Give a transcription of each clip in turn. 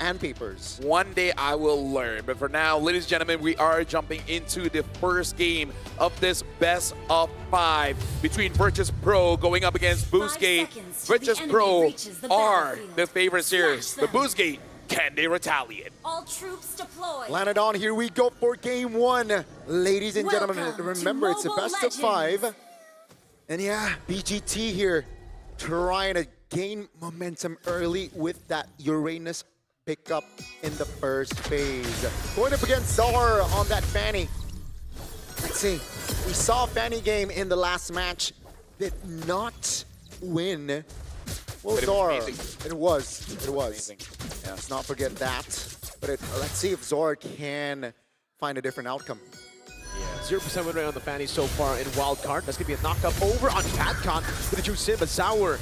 and papers. One day I will learn. But for now, ladies and gentlemen, we are jumping into the first game of this best of 5 between Virtus.pro going up against Boostgate. Virtus.pro are the favorites here. But Boostgate, can they retaliate? All troops deployed. Landed on, here we go for game 1. Ladies and gentlemen, remember it's a best of 5. And yeah, BGT here trying to gain momentum early with that Uranus pickup in the first phase. Going up against Zar on that Fanny. Let's see. We saw Fanny game in the last match. Did not win. Well, Zar, it was. Amazing. Yeah. Let's not forget that. But let's see if Zor can find a different outcome. Yeah, 0% win rate on the Fanny so far in Wildcard. That's going to be a knockup over on Catcon with the Juice in, but Sour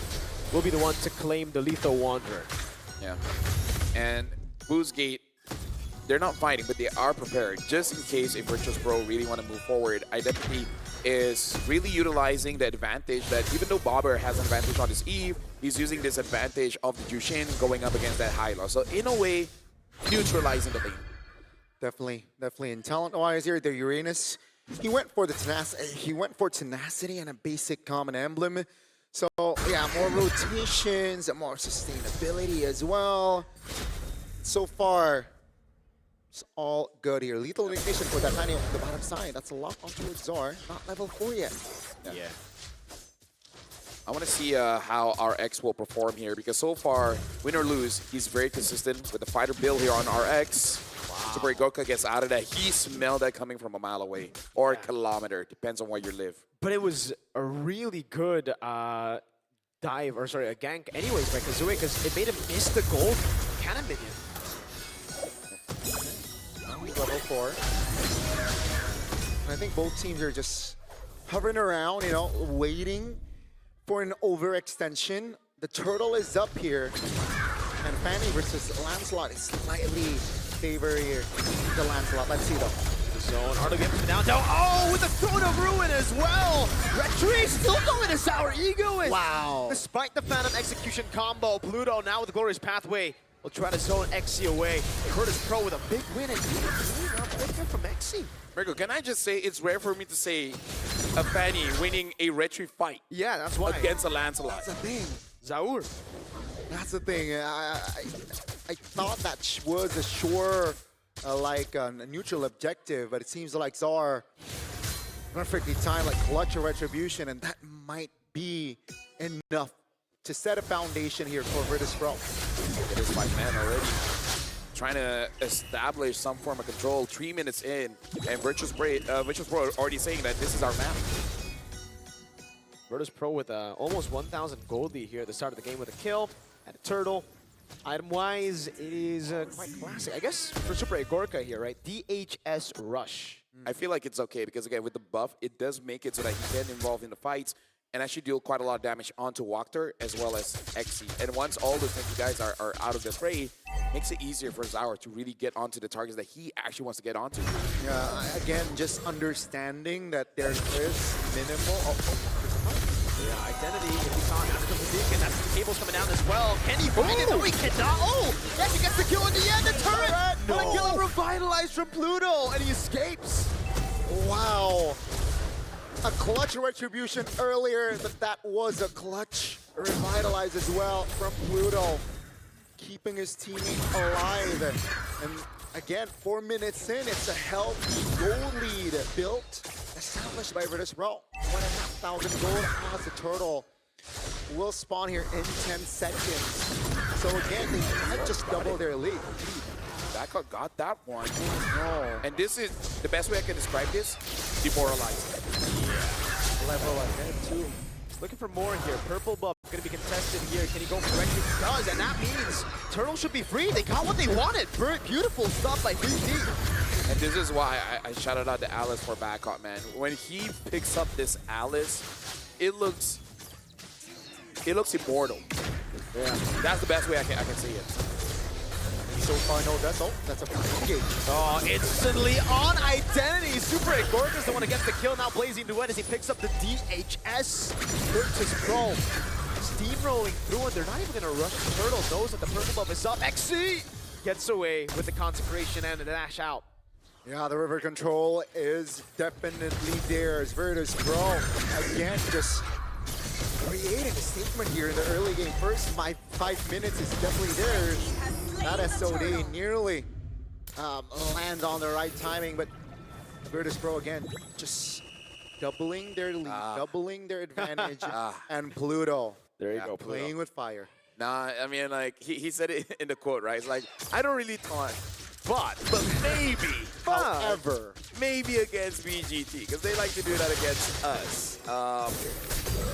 will be the one to claim the Lethal Wanderer. Yeah. And Boostgate, they're not fighting, but they are prepared just in case if Virtus.pro really want to move forward. Identity is really utilizing the advantage that even though Bobber has an advantage on his Eve, he's using this advantage of the Jushin going up against that Hyla. So in a way, neutralizing the lane. Definitely. And talent-wise here, the Uranus, he went for tenacity and a basic common emblem. So yeah, more rotations, more sustainability as well. So far, it's all good here. Lethal ignition for that Fanny on the bottom side. That's a lock onto Zar. Not level 4 yet. Yeah. I want to see how RX will perform here because so far, win or lose, he's very consistent with the fighter build here on RX. Wow. Super Gorka gets out of that. He smelled that coming from a mile away or a kilometer. Depends on where you live. But it was a really good dive, or sorry, a gank anyways by Kazooie because it made him miss the gold cannon minion. Level 4. And I think both teams are just hovering around, you know, waiting for an overextension. The turtle is up here. And Fanny versus Lancelot is slightly favored here. The Lancelot. Let's see though. The zone. Arlo gets him down. Oh, with the Throne of Ruin as well. Retreat still going to Sour Egoist. Wow. Despite the Phantom Execution combo, Pluto now with the Glorious Pathway will try to zone XC away. Virtus.pro with a big win and up from XC. Mirko, can I just say it's rare for me to say a Fanny winning a retreat fight? Yeah, that's why. Against a Lancelot. That's the thing. Zaur. That's the thing. I thought that was a sure, a neutral objective, but it seems like Zar perfectly timed, like clutch or retribution, and that might be enough to set a foundation here for Virtus.pro. It is 5 man already. Trying to establish some form of control 3 minutes in, and Virtus.pro already saying that this is our map. Virtus.pro with almost 1,000 gold lead here at the start of the game with a kill and a turtle. Item-wise, it is quite classic. I guess for Super Agorka here, right? DHS Rush. I feel like it's okay because, again, with the buff, it does make it so that he can involve in the fights and actually deal quite a lot of damage onto Walker as well as XC. And once all those tanky guys are out of the fray, makes it easier for Zaur to really get onto the targets that he actually wants to get onto. Yeah, again, just understanding that there is minimal... Yeah, Identity, if he can't have the beacon, that's the cables coming down as well. Can he find it? No, he cannot. Oh, yes, he gets the kill in the end. The turret! No. But a kill revitalized from Pluto, and he escapes. Wow. A clutch retribution earlier, but that was a clutch revitalize as well from Pluto. Keeping his teammate alive. And again, 4 minutes in, it's a healthy gold lead built, established by Virtus.pro. 1,500 gold as the turtle will spawn here in 10 seconds. So again, they might just double their lead. Backup got that one. No. And this is the best way I can describe this: demoralizing. Yeah. Level ahead too. He's looking for more here. Purple buff going to be contested here. Can he go correctly? He does, and that means Turtle should be free. They got what they wanted. Beautiful stuff by 3D. And this is why I shouted out to Alice for backup, man. When he picks up this Alice, it looks immortal. Yeah, that's the best way I can see it. So far, no, that's a Boostgate. Oh, instantly on Identity. Super Agorka is the one that gets the kill. Now Blazing Duet as he picks up the DHS. Virtus.pro steamrolling through, and they're not even going to rush the turtle. Knows that the purple buff is up. XC! gets away with the consecration and the dash out. Yeah, the river control is definitely there. As Virtus.pro, again, just creating a statement here in the early game. First 5 minutes is definitely there. That SOD nearly lands on the right timing, but Virtus.pro again, just doubling their lead, doubling their advantage, and Pluto. There you go, playing Pluto. with fire. Nah, I mean, like, he said it in the quote, right? It's like, I don't really taunt, but maybe, However, maybe against BGT, because they like to do that against us.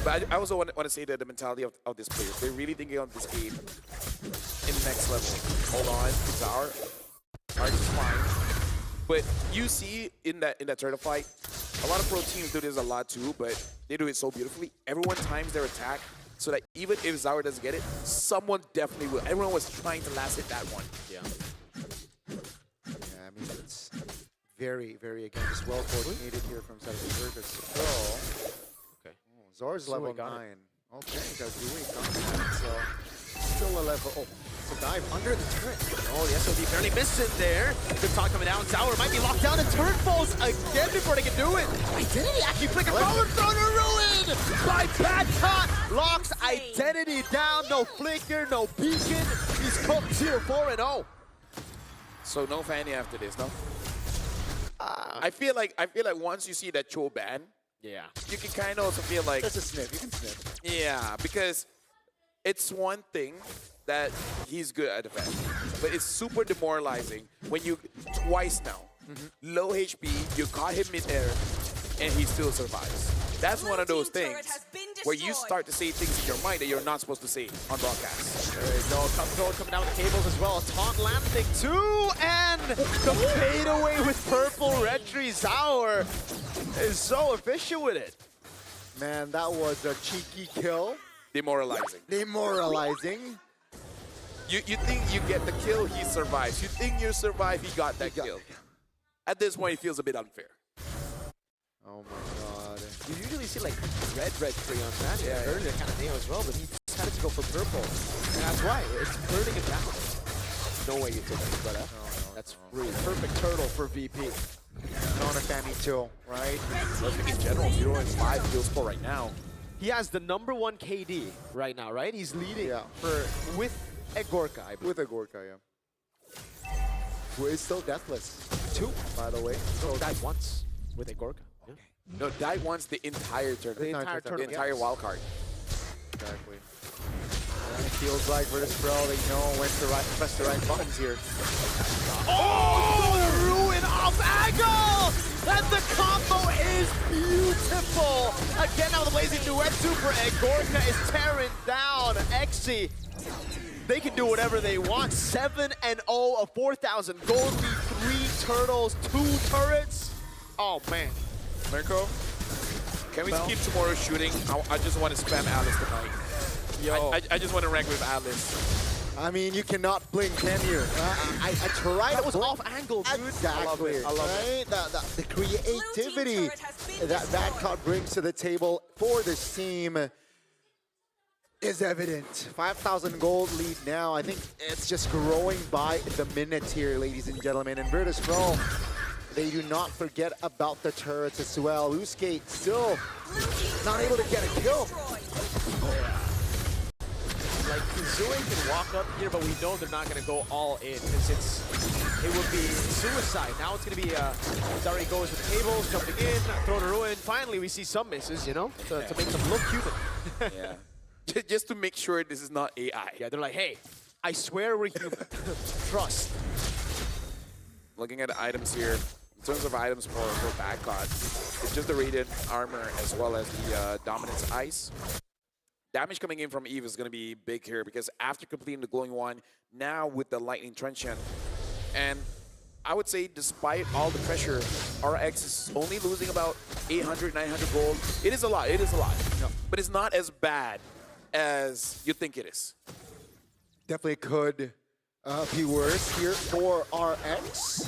But I also want to say that the mentality of this players, they're really thinking of this game in the next level. Hold on, it's our is fine. But you see in that turtle fight, a lot of pro teams do this a lot too, but they do it so beautifully. Everyone times their attack so that even if Zaur doesn't get it, someone definitely will. Everyone was trying to last hit that one. Yeah. yeah, I mean, it's very, very, again, just well coordinated here from Virtus.pro. Okay. Oh, Zaur's So level we got 9. Okay, that's really confident. So, still a level. Oh, it's a dive under the turret. Oh, the SOD barely missed it there. Good talk coming down. Zaur might be locked down, and turret falls again before they can do it. Identity actually flick a forward throw to ruin by Bad Caught. Locks Identity down. No flicker, no beacon. He's cooked here 4-0. So no Fanny after this, no? I feel like once you see that Cho ban, Yeah. you can kind of also feel like, That's a sniff. You can sniff. yeah, because it's one thing that he's good at defense, but it's super demoralizing when you twice now, low HP, you caught him mid-air, and he still survives. That's one of those things where you start to say things in your mind that you're not supposed to say on broadcast. There you go. Control coming down with the cables as well. Taunt landing too, and the fade away with purple Retri. Zaur is so efficient with it. Man, that was a cheeky kill. Demoralizing. Demoralizing. You think you get the kill, he survives. You think you survive, he got that kill. At this point, it feels a bit unfair. Oh my god. You usually see like red tree on that. Yeah, earlier kind of name as well, but he decided to go for purple. And that's why. It's burning it down. No way you took it, but that's really perfect turtle for VP. On a Fanny too, right? Perfect in general. 0-5 kill score right now. He has the #1 KD right now, right? He's leading with Egorka, I believe. With a Gorka, yeah. Who is still deathless. 2, by the way. So died once with Egorka. Yeah. No, died once the entire tournament. The entire The tournament. entire wild card. Exactly. And it feels like Virtus.pro, they know when to press the right buttons here. Oh, the ruin off angle! And the combo is beautiful! Again, now the blazing duet super Egorka is tearing down Exy. They can do whatever they want. 7-0, a 4,000 gold lead, 3 turtles, 2 turrets. Oh man. Mirko, can we skip tomorrow's shooting? I just want to spam Alice tonight. Yo. I just want to rank with Alice. I mean, you cannot blink, can you? I tried. That was off angle, dude. Exactly. I love it. The creativity that Cod brings to the table for this team is evident. 5,000 gold lead now. I think it's just growing by the minute here, ladies and gentlemen. And Virtus.pro, they do not forget about the turrets as well. Boostgate still not able to get a kill. Like, Zoe can walk up here, but we know they're not going to go all in because it would be suicide. Now it's going to be, Dari goes with the cables, jumping in, throw to ruin. Finally, we see some misses, you know, to make them look human. Yeah. Just to make sure this is not AI. Yeah, they're like, hey, I swear we're human. Trust. Looking at the items here, in terms of items for Badcott, it's just the Radiant Armor as well as the Dominance Ice. Damage coming in from Eve is going to be big here because after completing the Glowing Wand, now with the Lightning Truncheon, and I would say despite all the pressure, RX is only losing about 800, 900 gold. It is a lot, No. but it's not as bad as you think it is. Definitely could be worse here for RX.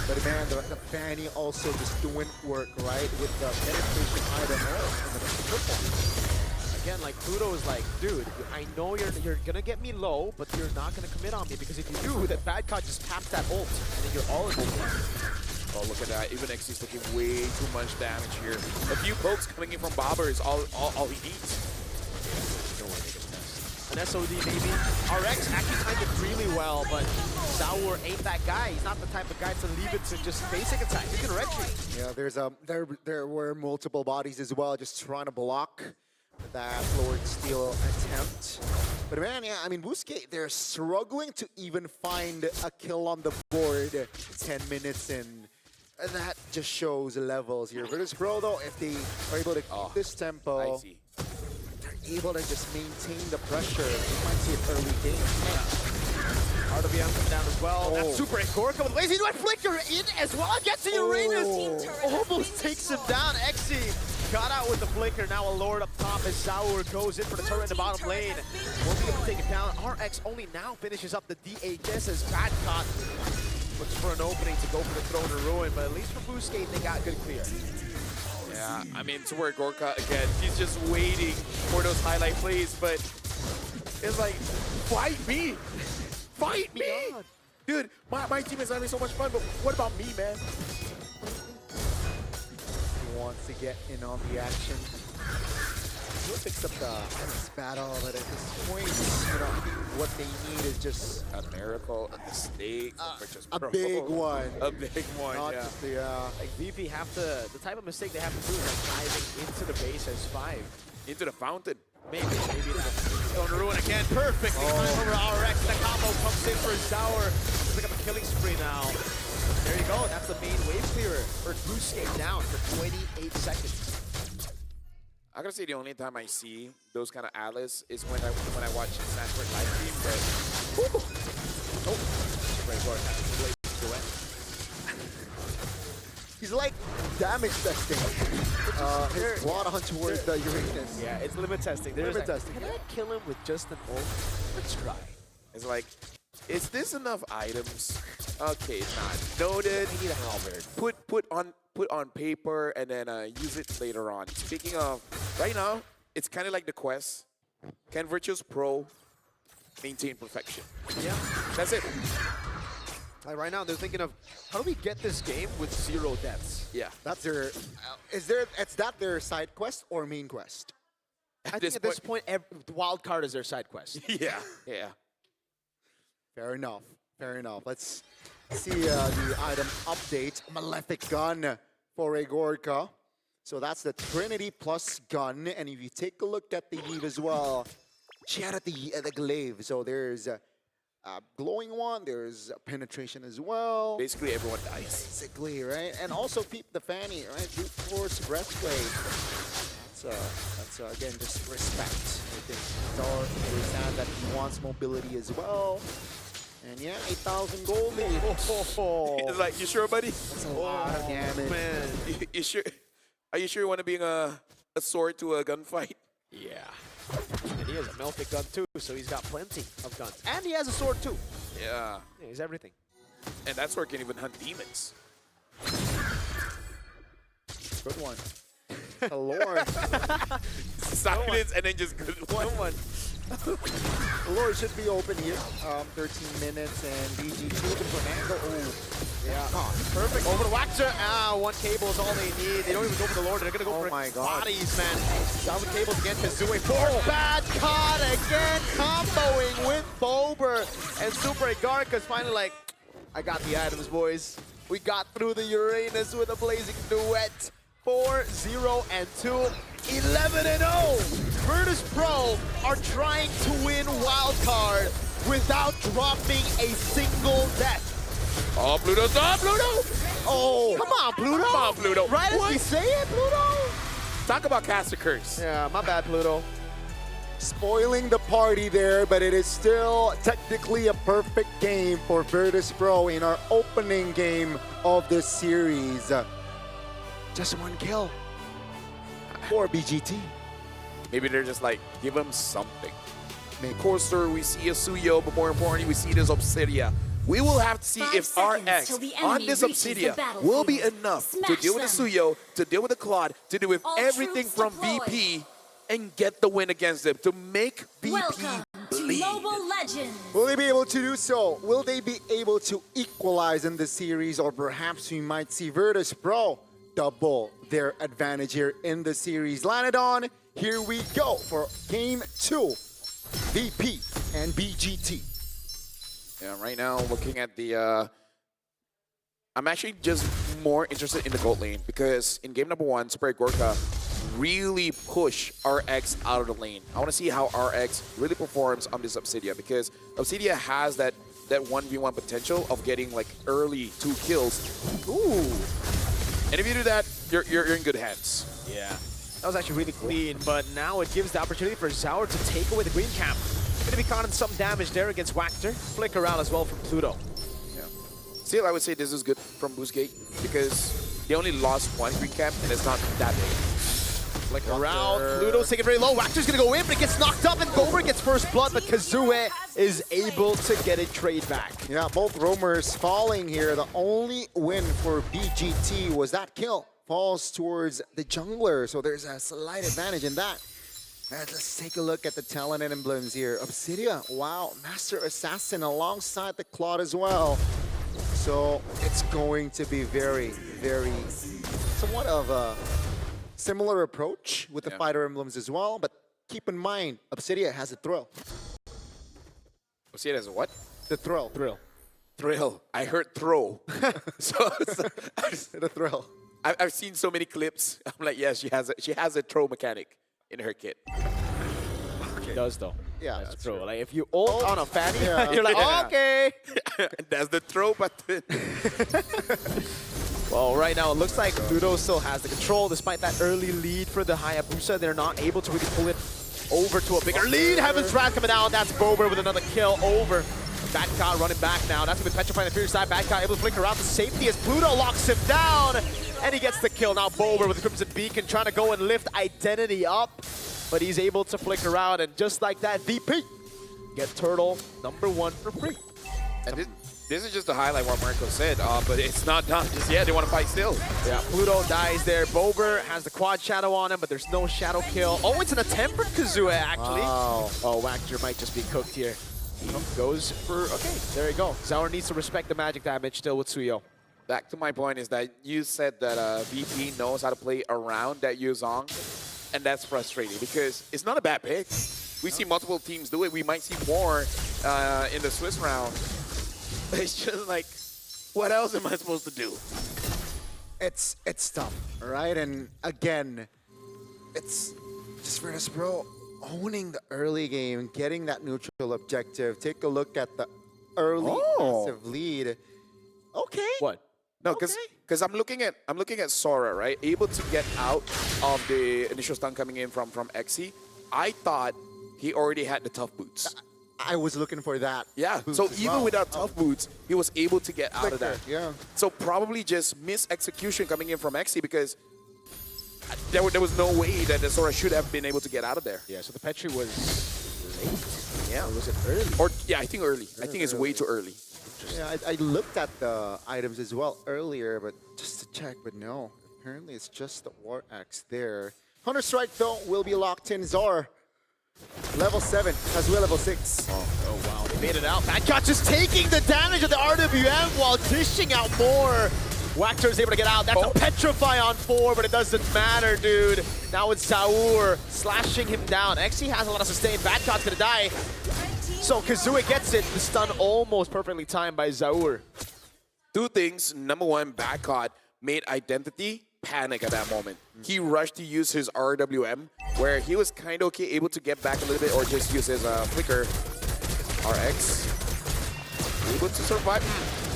But man, the Fanny also just doing work, right? With the penetration item and the triple. again, like Pluto is like, dude, I know you're gonna get me low, but you're not gonna commit on me because if you do, then Bad Cod just taps that ult, and then you're all in the Oh, look at that. Even XC's taking way too much damage here. A few pokes coming in from Bobber is all he needs. No way they can test. An SOD maybe. RX actually timed it really well, but Sour ain't that guy. He's not the type of guy to leave it to just basic attacks. He's gonna retreat. Yeah, there were multiple bodies as well, just trying to block that Lord Steel attempt. But man, yeah, I mean, Boostgate, they're struggling to even find a kill on the board 10 minutes in. And that just shows levels here. Virtus.pro, though, if they are able to keep this tempo, they're able to just maintain the pressure. We might see an early game. RWM comes down as well. That's super Gorka with lazy duet flicker in as well. Gets to Uranus. Almost takes him down. XC got out with the flicker. Now a Lord up top as Sour goes in for the turret in the bottom lane. Won't be able to take it down. RX only now finishes up the DHS as Bad Cod looks for an opening to go for the Throne of Ruin, but at least for Boostgate, they got good clear. Yeah, I mean, to where Gorka, again, he's just waiting for those highlight plays, but it's like, fight me! Fight me! Dude, my team is having so much fun, but what about me, man? He wants to get in on the action. He picks up the battle, but at this point, you know, what they need is just A miracle, a mistake, a big one. A big one, Not yeah. just the, Like VP have to, the type of mistake they have to do is like diving into the base as 5. Into the fountain. Maybe Throne of Ruin again, perfectly timed over RX. The combo comes in for Sour. Pick up a killing spree now. There you go, that's the main wave clearer for Boostgate down for 28 seconds. I gotta say the only time I see those kind of Atlas is when I watch Sanford live stream, but he's like damage testing. His blood hunt towards the Uranus. Yeah, it's limit testing. There's Limit like, testing. can I kill him with just an ult? Let's try. it's like, is this enough items? Okay, it's not. Noted. I need a halberd. Put on paper and then use it later on. Speaking of, right now, it's kind of like the quest. Can Virtus.pro maintain perfection? Yeah. That's it. Like right now, they're thinking of how do we get this game with 0 deaths? Yeah. That's their. Is that their side quest or main quest? I think at this point, wild card is their side quest. Yeah. Yeah. Fair enough. Fair enough. Let's see the item update. Malefic gun for a Gorka. So that's the Trinity plus gun. And if you take a look at the Eve as well, she had the glaive. So there's a glowing one. There's penetration as well. Basically, everyone dies. Basically, right? And also peep the fanny, right? Brute force breastplate. That's again just respect. I think Dar understand that he wants mobility as well. And yeah, 8,000 gold. It's like, you sure, buddy? That's a lot of damage. Man. You sure? Are you sure you want to bring a sword to a gunfight? Yeah. And he has a Malefic gun too, so he's got plenty of guns. And he has a sword too. Yeah. Yeah, he's everything. And that sword can even hunt demons. Good one. A Lord. Silence and then just good one. The Lord should be open here. 13 minutes and BG2 looking for an angle. Oh, yeah. Perfect. Over the Waxer. One cable is all they need. They don't even go for the Lord. They're going to go for bodies, man. Down cables again. Kazooie for Bad Cod again. Comboing with Bober. And Super Agarka's finally like, I got the items, boys. We got through the Uranus with a blazing duet. 4-0-2. 11-0. Virtus.pro are trying to win wildcard without dropping a single death. Oh, Pluto, stop, Pluto! Oh, come on, Pluto. Come on, Pluto. Right as we say it, Pluto. Talk about cast a curse. Yeah, my bad, Pluto. Spoiling the party there, but it is still technically a perfect game for Virtus.pro in our opening game of this series. Just one kill for BGT. Maybe they're just like, give him something. Of course, sir, we see a Suyo, but more importantly, we see this Obsidia. We will have to see if RX on this Obsidia will be enough to deal with the Suyo, to deal with the Claude, to deal with everything from VP and get the win against them to make VP Welcome to bleed. Mobile Legends. Will they be able to do so? Will they be able to equalize in the series, or perhaps we might see Virtus.pro double their advantage here in the series? Lanadon, here we go for Game 2, VP and BGT. Yeah, right now looking at the, I'm actually just more interested in the gold lane because in game number 1, Super Gorka really push RX out of the lane. I want to see how RX really performs on this Obsidia because Obsidia has that 1v1 potential of getting like early 2 kills. Ooh. And if you do that, you're in good hands. Yeah, that was actually really clean, but now it gives the opportunity for Zaur to take away the green camp. Gonna be caught in some damage there against Wactor. Flicker out as well from Pluto. Yeah. Still, I would say this is good from Boostgate because they only lost 1 green camp and it's not that big. Flicker around, Pluto's taking very low. Wactor's gonna go in, but it gets knocked up, and Gober gets first blood, but Kazue is able to get a trade back. Yeah, both roamers falling here. The only win for BGT was that kill. Falls towards the jungler, so there's a slight advantage in that. And let's take a look at the talent and emblems here. Obsidia, wow, Master Assassin alongside the Claude as well. So it's going to be very, very somewhat of a similar approach with the fighter emblems as well. But keep in mind, Obsidia has a thrill. Obsidia has a what? The thrill. Thrill. I heard throw. so The thrill. I've seen so many clips. I'm like, yeah, she has a throw mechanic in her kit. It does though. Yeah, that's that's true. true. Like if you ult on a fatty, Yeah. you're like, Yeah. okay. That's the throw button. Well, right now it looks like Pluto still has the control despite that early lead for the Hayabusa. They're not able to really pull it over to a bigger lead. Heaven's Wrath coming down. That's Bober with another kill over. Badcat running back now. That's going to be petrifying the Fury side. Badcat able to flicker around to safety as Pluto locks him down. And he gets the kill. Now Bober with the Crimson Beacon trying to go and lift Identity up. But he's able to flicker out. And just like that, VP get Turtle #1 for free. And this is just to highlight what Marco said, but it's not done just yet. They want to fight still. Yeah, Pluto dies there. Bober has the quad shadow on him, but there's no shadow kill. Oh, it's an attempt Kazue, actually. Wow. Oh, Wactor might just be cooked here. He goes for, okay, there you go. Zaur needs to respect the magic damage still with Suyo. Back to my point is that you said that VP knows how to play around that Yuzong, and that's frustrating because it's not a bad pick. We see multiple teams do it. We might see more in the Swiss round. But it's just like, what else am I supposed to do? It's tough, right? And again, it's just Virtus.pro owning the early game, getting that neutral objective. Take a look at the early massive lead. Okay. What? No, because I'm looking at Sora, right? Able to get out of the initial stun coming in from Xe. I thought he already had the tough boots. I was looking for that. Yeah, boost so as even well. without tough boots, he was able to get out of that. Yeah. So probably just mis-execution coming in from Xe because there was no way that the Sora should have been able to get out of there. Yeah, so the Petri was late. Yeah. Or was it early? Or yeah, I think early. I think it's way too early. Yeah, I looked at the items as well earlier, but just to check, but no. Apparently it's just the War Axe there. Hunter Strike, though, will be locked in. Zor, level 7, as well level 6. Oh, wow, they made it out. Badcat just taking the damage of the RWM while dishing out more. Wactor is able to get out. That's a Petrify on 4, but it doesn't matter, dude. Now it's Zaur slashing him down. Xe has a lot of sustain. Badcat's gonna die. So Kazue gets it. The stun almost perfectly timed by Zaur. Two things. Number one, Badcat made Identity panic at that moment. He rushed to use his RWM, where he was kind of okay, able to get back a little bit, or just use his flicker. RX able to survive.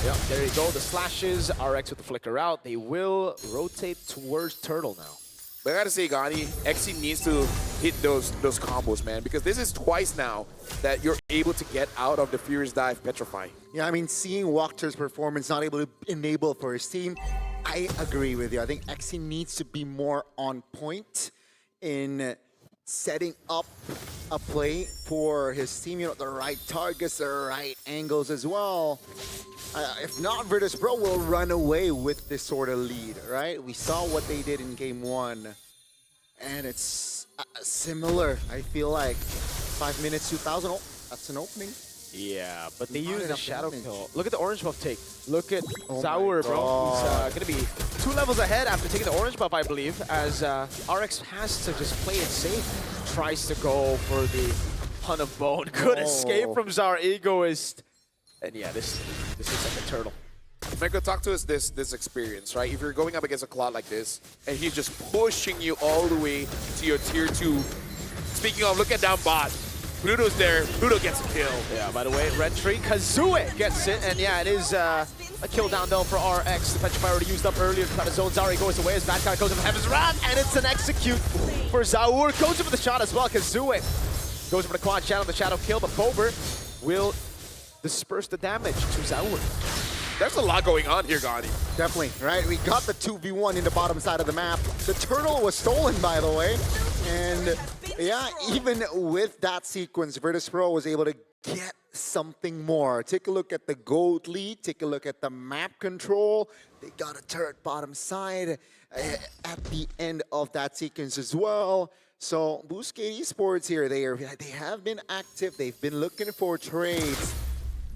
Yep, there you go. The slashes, RX with the flicker out. They will rotate towards Turtle now. But I gotta say, Gani, Xe needs to hit those combos, man, because this is twice now that you're able to get out of the Furious Dive Petrify. Yeah, I mean, seeing Wactor's performance not able to enable for his team, I agree with you. I think Xe needs to be more on point in setting up a play for his team, you know, the right targets, the right angles as well. If not, Virtus.pro will run away with this sort of lead, right? We saw what they did in game 1, and it's Similar, I feel like. 5 minutes, 2,000. Oh, that's an opening. Yeah, but they Not use the enough shadow damage. kill. Look at the orange buff take. Look at Oh Zaur, my bro. God. He's going to be 2 levels ahead after taking the orange buff, I believe, as RX has to just play it safe. Tries to go for the hunt of bone. Good escape from Zaur, egoist. And yeah, this looks like a turtle. Meko, talk to us this experience, right? If you're going up against a Claude like this, and he's just pushing you all the way to your tier 2. Speaking of, look at down bot. Pluto's there. Pluto gets a kill. Yeah, by the way, red tree, Kazue gets it, and yeah, it is a kill down though for RX. The Petrify already used up earlier to cut his own. Zari goes away as Bad Guy goes in Heaven's Wrath, and it's an execute for Zaur. Goes in for the shot as well. Kazue goes for the quad channel, the shadow kill, but Bober will disperse the damage to Zaur. There's a lot going on here, Gandhi. Definitely, right? We got the 2v1 in the bottom side of the map. The turtle was stolen, by the way. And yeah, even with that sequence, Virtus.pro was able to get something more. Take a look at the gold lead. Take a look at the map control. They got a turret bottom side at the end of that sequence as well. So Boostgate Esports here, they have been active. They've been looking for trades.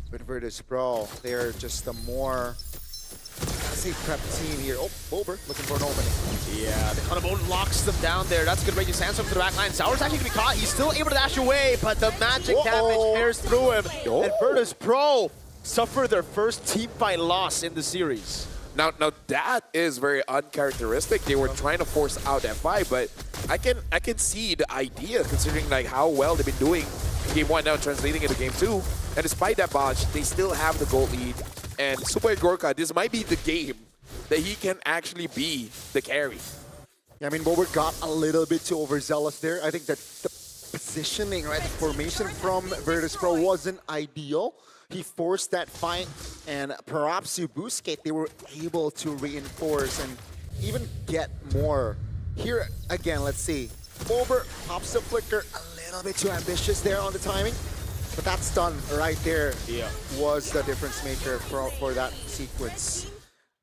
But Virtus.pro, they're just a more, I'd say, prep team here. Oh, Bober looking for an opening. Yeah, the Hunabone locks them down there. That's a good radius answer to the back line. Zaur's actually going to be caught. He's still able to dash away, but the magic damage tears through him. And Virtus.pro suffer their first team fight loss in the series. Now that is very uncharacteristic. They were trying to force out that fight, but I can see the idea considering like how well they've been doing game 1 now translating into game 2. And despite that botch, they still have the gold lead. And Super Gorka, this might be the game that he can actually be the carry. Yeah, I mean, Bober got a little bit too overzealous there. I think that the positioning, right, the formation from Virtus.pro wasn't ideal. He forced that fight, and perhaps to Boostgate, they were able to reinforce and even get more. Here, again, let's see. Bober pops the flicker, a little bit too ambitious there on the timing. But that's done right there. Yeah. Was the difference maker for that sequence.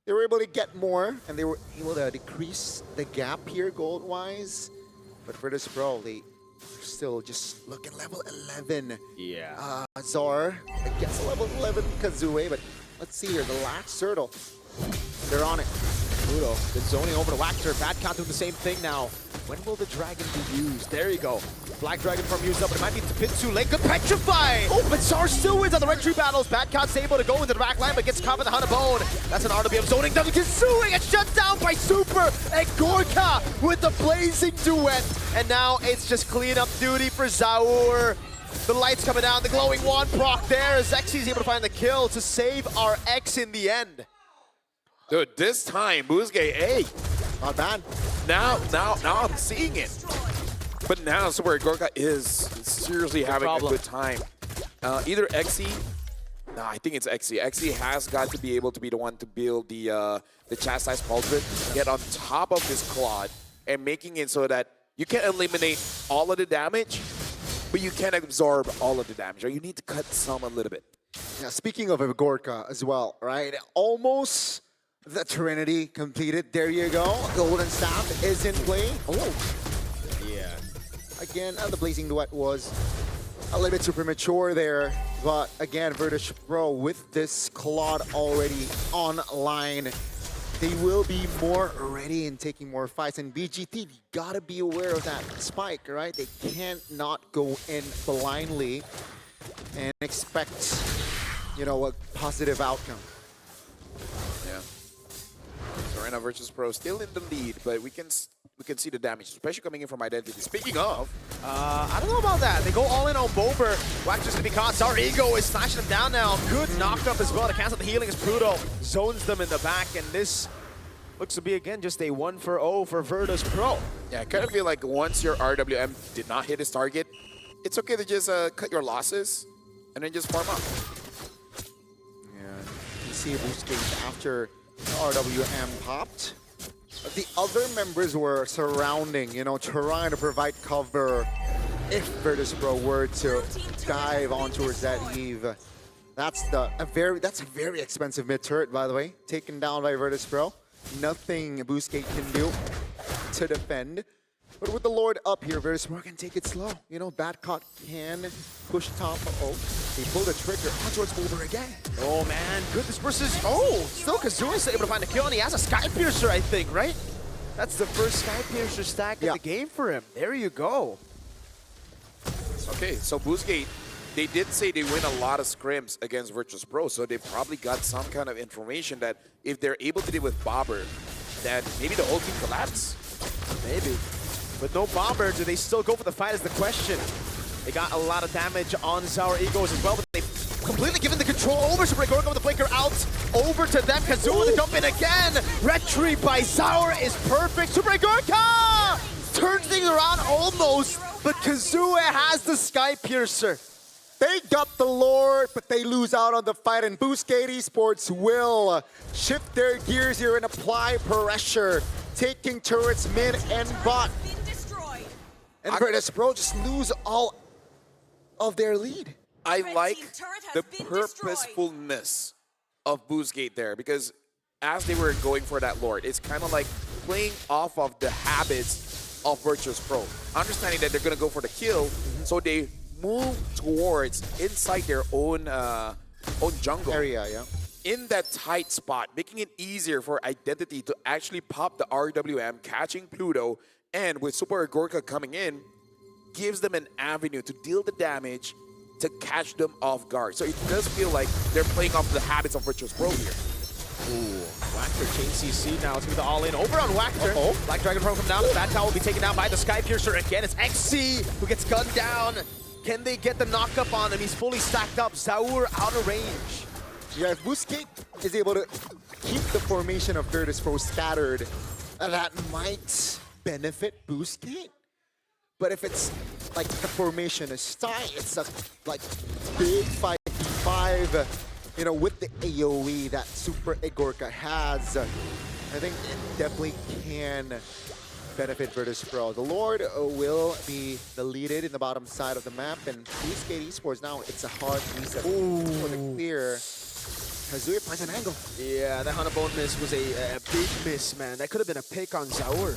They were able to get more, and they were able to decrease the gap here gold-wise. But Virtus.pro, they still just looking level 11. Yeah. Zaur against a level 11 Kazue, but let's see here, the last turtle. They're on it. Pluto, good zoning over to Wactor. Bad Cat doing the same thing now. When will the dragon be used? There you go. Black Dragon farm used up, but it might be a bit too late. Good Petrify! Oh, but Zaur still wins on the red tree battles. Bad Cat's able to go into the back line, but gets caught with the Hunt of Bone. That's an RWM zoning. Kazue gets shut down by Super and Gorka with the blazing duet. And now it's just cleanup duty for Zaur. The lights coming down, the glowing wand proc there. Zexi's able to find the kill to save RX in the end. Dude, this time, Boostgate, hey. Not bad. Now I'm seeing it. But now Super Gorka is seriously having a good time. Either Xe, no, I think it's Xe. Xe has got to be able to be the one to build the Chastised Pauldron, get on top of this Claude, and making it so that you can eliminate all of the damage, but you can't absorb all of the damage, or you need to cut some a little bit. Yeah, speaking of Gorka as well, right? Almost the Trinity completed. There you go. Golden Staff is in play. Oh. Yeah. Again, the Blazing Duet was a little bit too premature there. But again, Virtus.pro with this Claude already online, they will be more ready in taking more fights. And BGT, you gotta be aware of that spike, right? They can't not go in blindly and expect, you know, a positive outcome. Yeah. So right now, Virtus.pro still in the lead, but we can see the damage, especially coming in from Identity. Speaking of, I don't know about that. They go all in on Bober. Wactor's gonna be caught. Zaur Ego is slashing him down now. Good knocked up as well to cancel the healing as Pluto zones them in the back, and this looks to be again just a 1-for-0 for Virtus.pro. yeah, I kind of feel like once your RWM did not hit his target, it's okay to just cut your losses and then just farm up. Yeah, you see Boostgate after RWM popped. The other members were surrounding, you know, trying to provide cover if Virtus.pro were to dive on towards that Eve. That's a very expensive mid turret, by the way, taken down by Virtus.pro. Nothing Boostgate can do to defend. But with the Lord up here, Virtus.pro can take it slow. You know, Badcott can push top. Oh, he pulled the trigger. On towards Uber again. Oh man, goodness versus. Oh, still Kazuya's able to find a kill, and he has a Sky Piercer, I think, right? That's the first Sky Piercer stack in the game for him. There you go. Okay, so Boostgate, they did say they win a lot of scrims against Virtus.pro, so they probably got some kind of information that if they're able to deal with Bobber, then maybe the whole team collapse. Maybe. With no Bomber, do they still go for the fight is the question. They got a lot of damage on Sour Egos as well, but they've completely given the control over to Gorka with the flicker out. Over to them, Kazuya with the jump in again. Retry by Sour is perfect. Super Gorka turns things around almost, but Kazuya has the Sky Piercer. They got the Lord, but they lose out on the fight, and Boostgate Esports will shift their gears here and apply pressure, taking turrets mid and bot. And Virtus.pro just lose all of their lead. I like the purposefulness of Boostgate there, because as they were going for that Lord, it's kind of like playing off of the habits of Virtus.pro. Understanding that they're going to go for the kill, so they move towards inside their own jungle Area, yeah. in that tight spot, making it easier for Identity to actually pop the RWM, catching Pluto, and with Super Gorka coming in, gives them an avenue to deal the damage to catch them off guard. So it does feel like they're playing off the habits of Virtus.pro here. Ooh, Wactor chain CC now. It's going to be the all-in over on Wactor. Black Dragon Pro come down. The Bad Cow will be taken down by the Sky Piercer again. It's XC who gets gunned down. Can they get the knock-up on him? He's fully stacked up. Zaur out of range. Yeah, if Boostgate is able to keep the formation of Virtus.pro scattered, that might benefit Boostgate. But if it's like the formation is tight, it's a like big 5v5, you know, with the AoE that Super Egorka has, I think it definitely can benefit Virtus.pro. The Lord will be deleted in the bottom side of the map, and Boostgate Esports now, it's a hard reset for the clear. Kazuya finds an angle. Yeah, that Hunter Bone miss was a big miss, man. That could have been a pick on Zaur.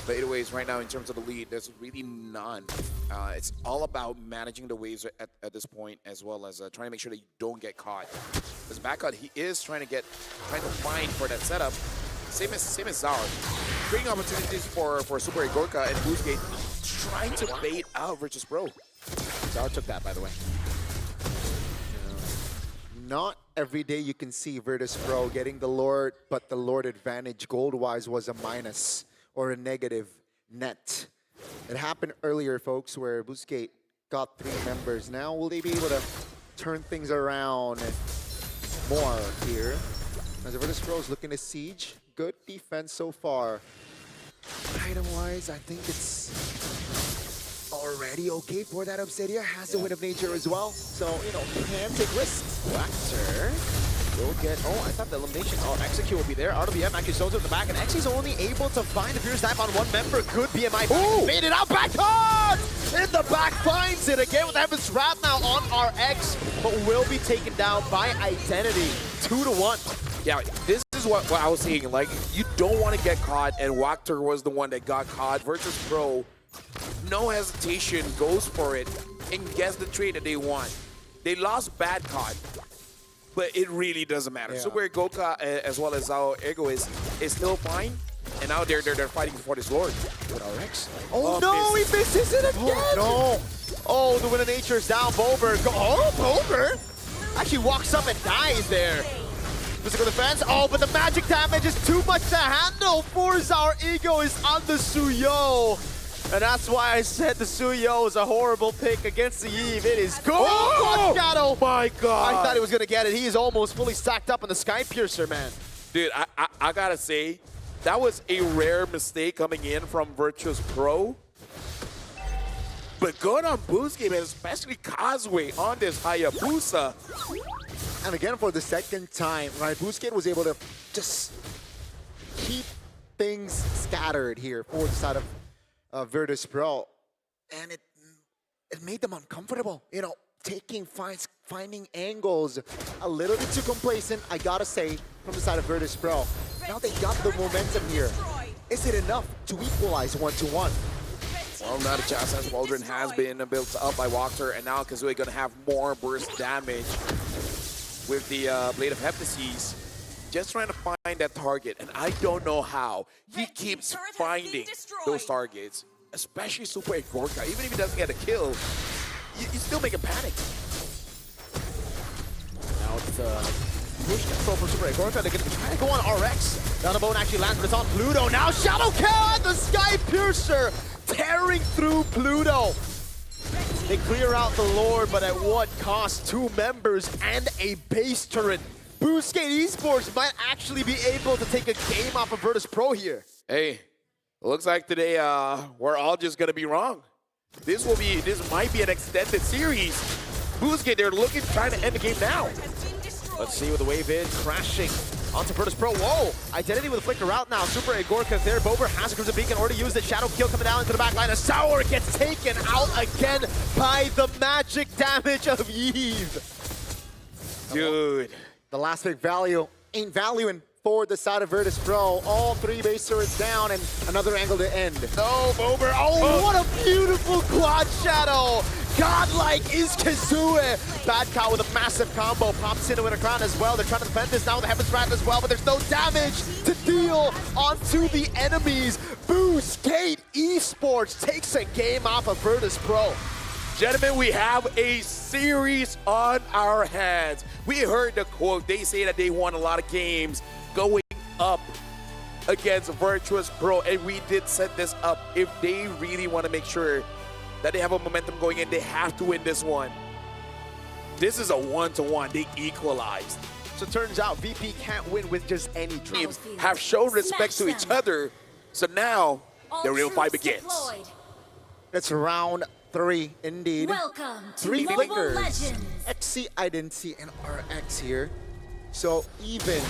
Fadeaways right now in terms of the lead, there's really none. It's all about managing the waves at this point, as well as trying to make sure that you don't get caught. Because Backup, he is trying to find for that setup. Same as Zaur. Creating opportunities for Super Gorka and Boostgate trying to bait out Virtus.pro. Zaur took that, by the way. Not every day you can see Virtus.pro getting the Lord, but the Lord advantage gold-wise was a minus or a negative net. It happened earlier, folks, where Boostgate got 3 members. Now, will they be able to turn things around more here? As Virtus.pro is looking to siege. Good defense so far. Item-wise, I think it's already okay for that. Obsidia has a win of nature as well. So, you know, can take risks. Wactor will get, oh, I thought the elimination, Execute will be there. RWM actually shows up in the back, and Xy's only able to find a fierce snipe on one member. Good BMI back. Made it out, back on! In the back, finds it again with Evans Wrap now on RX, but will be taken down by Identity. 2-1. Yeah, this is what I was saying. Like, you don't want to get caught, and Wactor was the one that got caught. Virtus.pro, no hesitation, goes for it, and gets the trade that they want. They lost Bad Caught, but it really doesn't matter. Yeah. Super Goka as well as Zao Ego is still fine, and now they're fighting for this Lord with RX. Oh no, he misses it again! Oh, no! Oh, the Win of Nature is down. Bober, Bober actually walks up and dies there. Physical defense, but the magic damage is too much to handle. Our Ego is on the Suyo. And that's why I said the Suyo is a horrible pick against the Eve. It is good. Oh my god. I thought he was going to get it. He is almost fully stacked up on the Sky Piercer, man. Dude, I gotta say, that was a rare mistake coming in from Virtus.pro. But good on Boostgate, and especially Causeway on this Hayabusa. and again for the second time, right? Boostgate was able to just keep things scattered here for the side of Virtus.pro, and it made them uncomfortable. You know, taking fights, finding angles, a little bit too complacent, I gotta say, from the side of Virtus.pro. Now they got the momentum here. is it enough to equalize 1-1? Well, not a chance as Waldron has been built up by Walker, and now Kazooie gonna have more burst damage with the Blade of Heptases. Just trying to find that target, and I don't know how. He keeps finding those targets, especially Super Gorka. Even if he doesn't get a kill, you still make a panic. Now it's push control for Super Gorka. They're going to try to go on RX. Downabone actually lands, but it's on Pluto. Now Shadow Kill and the Sky Piercer tearing through Pluto. They clear out the Lord, but at what cost? 2 members and a base turret. Boostgate Esports might actually be able to take a game off of Virtus.pro here. Hey, looks like today we're all just gonna be wrong. This might be an extended series. Boostgate, they're trying to end the game now. Let's see with the wave in, crashing onto Virtus.pro. Whoa! Identity with a flicker out now. Super Gorka there. Bober has a Crimson Beacon, already used it. Shadow Kill coming down into the back line. A Sour gets taken out again by the magic damage of Yves. Dude. The last pick value ain't valuing for the side of Virtus.pro. All 3 base turrets down and another angle to end. No, Bober. Oh, what a beautiful quad shadow. Godlike is Kazooie. Bad Cow with a massive combo. Pops into a crown as well. They're trying to defend this now with the Heaven's Wrath as well, but there's no damage to deal onto the enemies. Boostgate Esports takes a game off of Virtus.pro. Gentlemen, we have a series on our hands. We heard the quote. They say that they won a lot of games going up against Virtus.pro, and we did set this up. If they really want to make sure that they have a momentum going in, they have to win this one. This is a 1-1. They equalized. So it turns out VP can't win with just any team. Teams have shown respect to each other, so now the real fight begins. It's round 3 indeed. Welcome to 3 Mobile flickers. Legends. XC, I didn't see an RX here. So even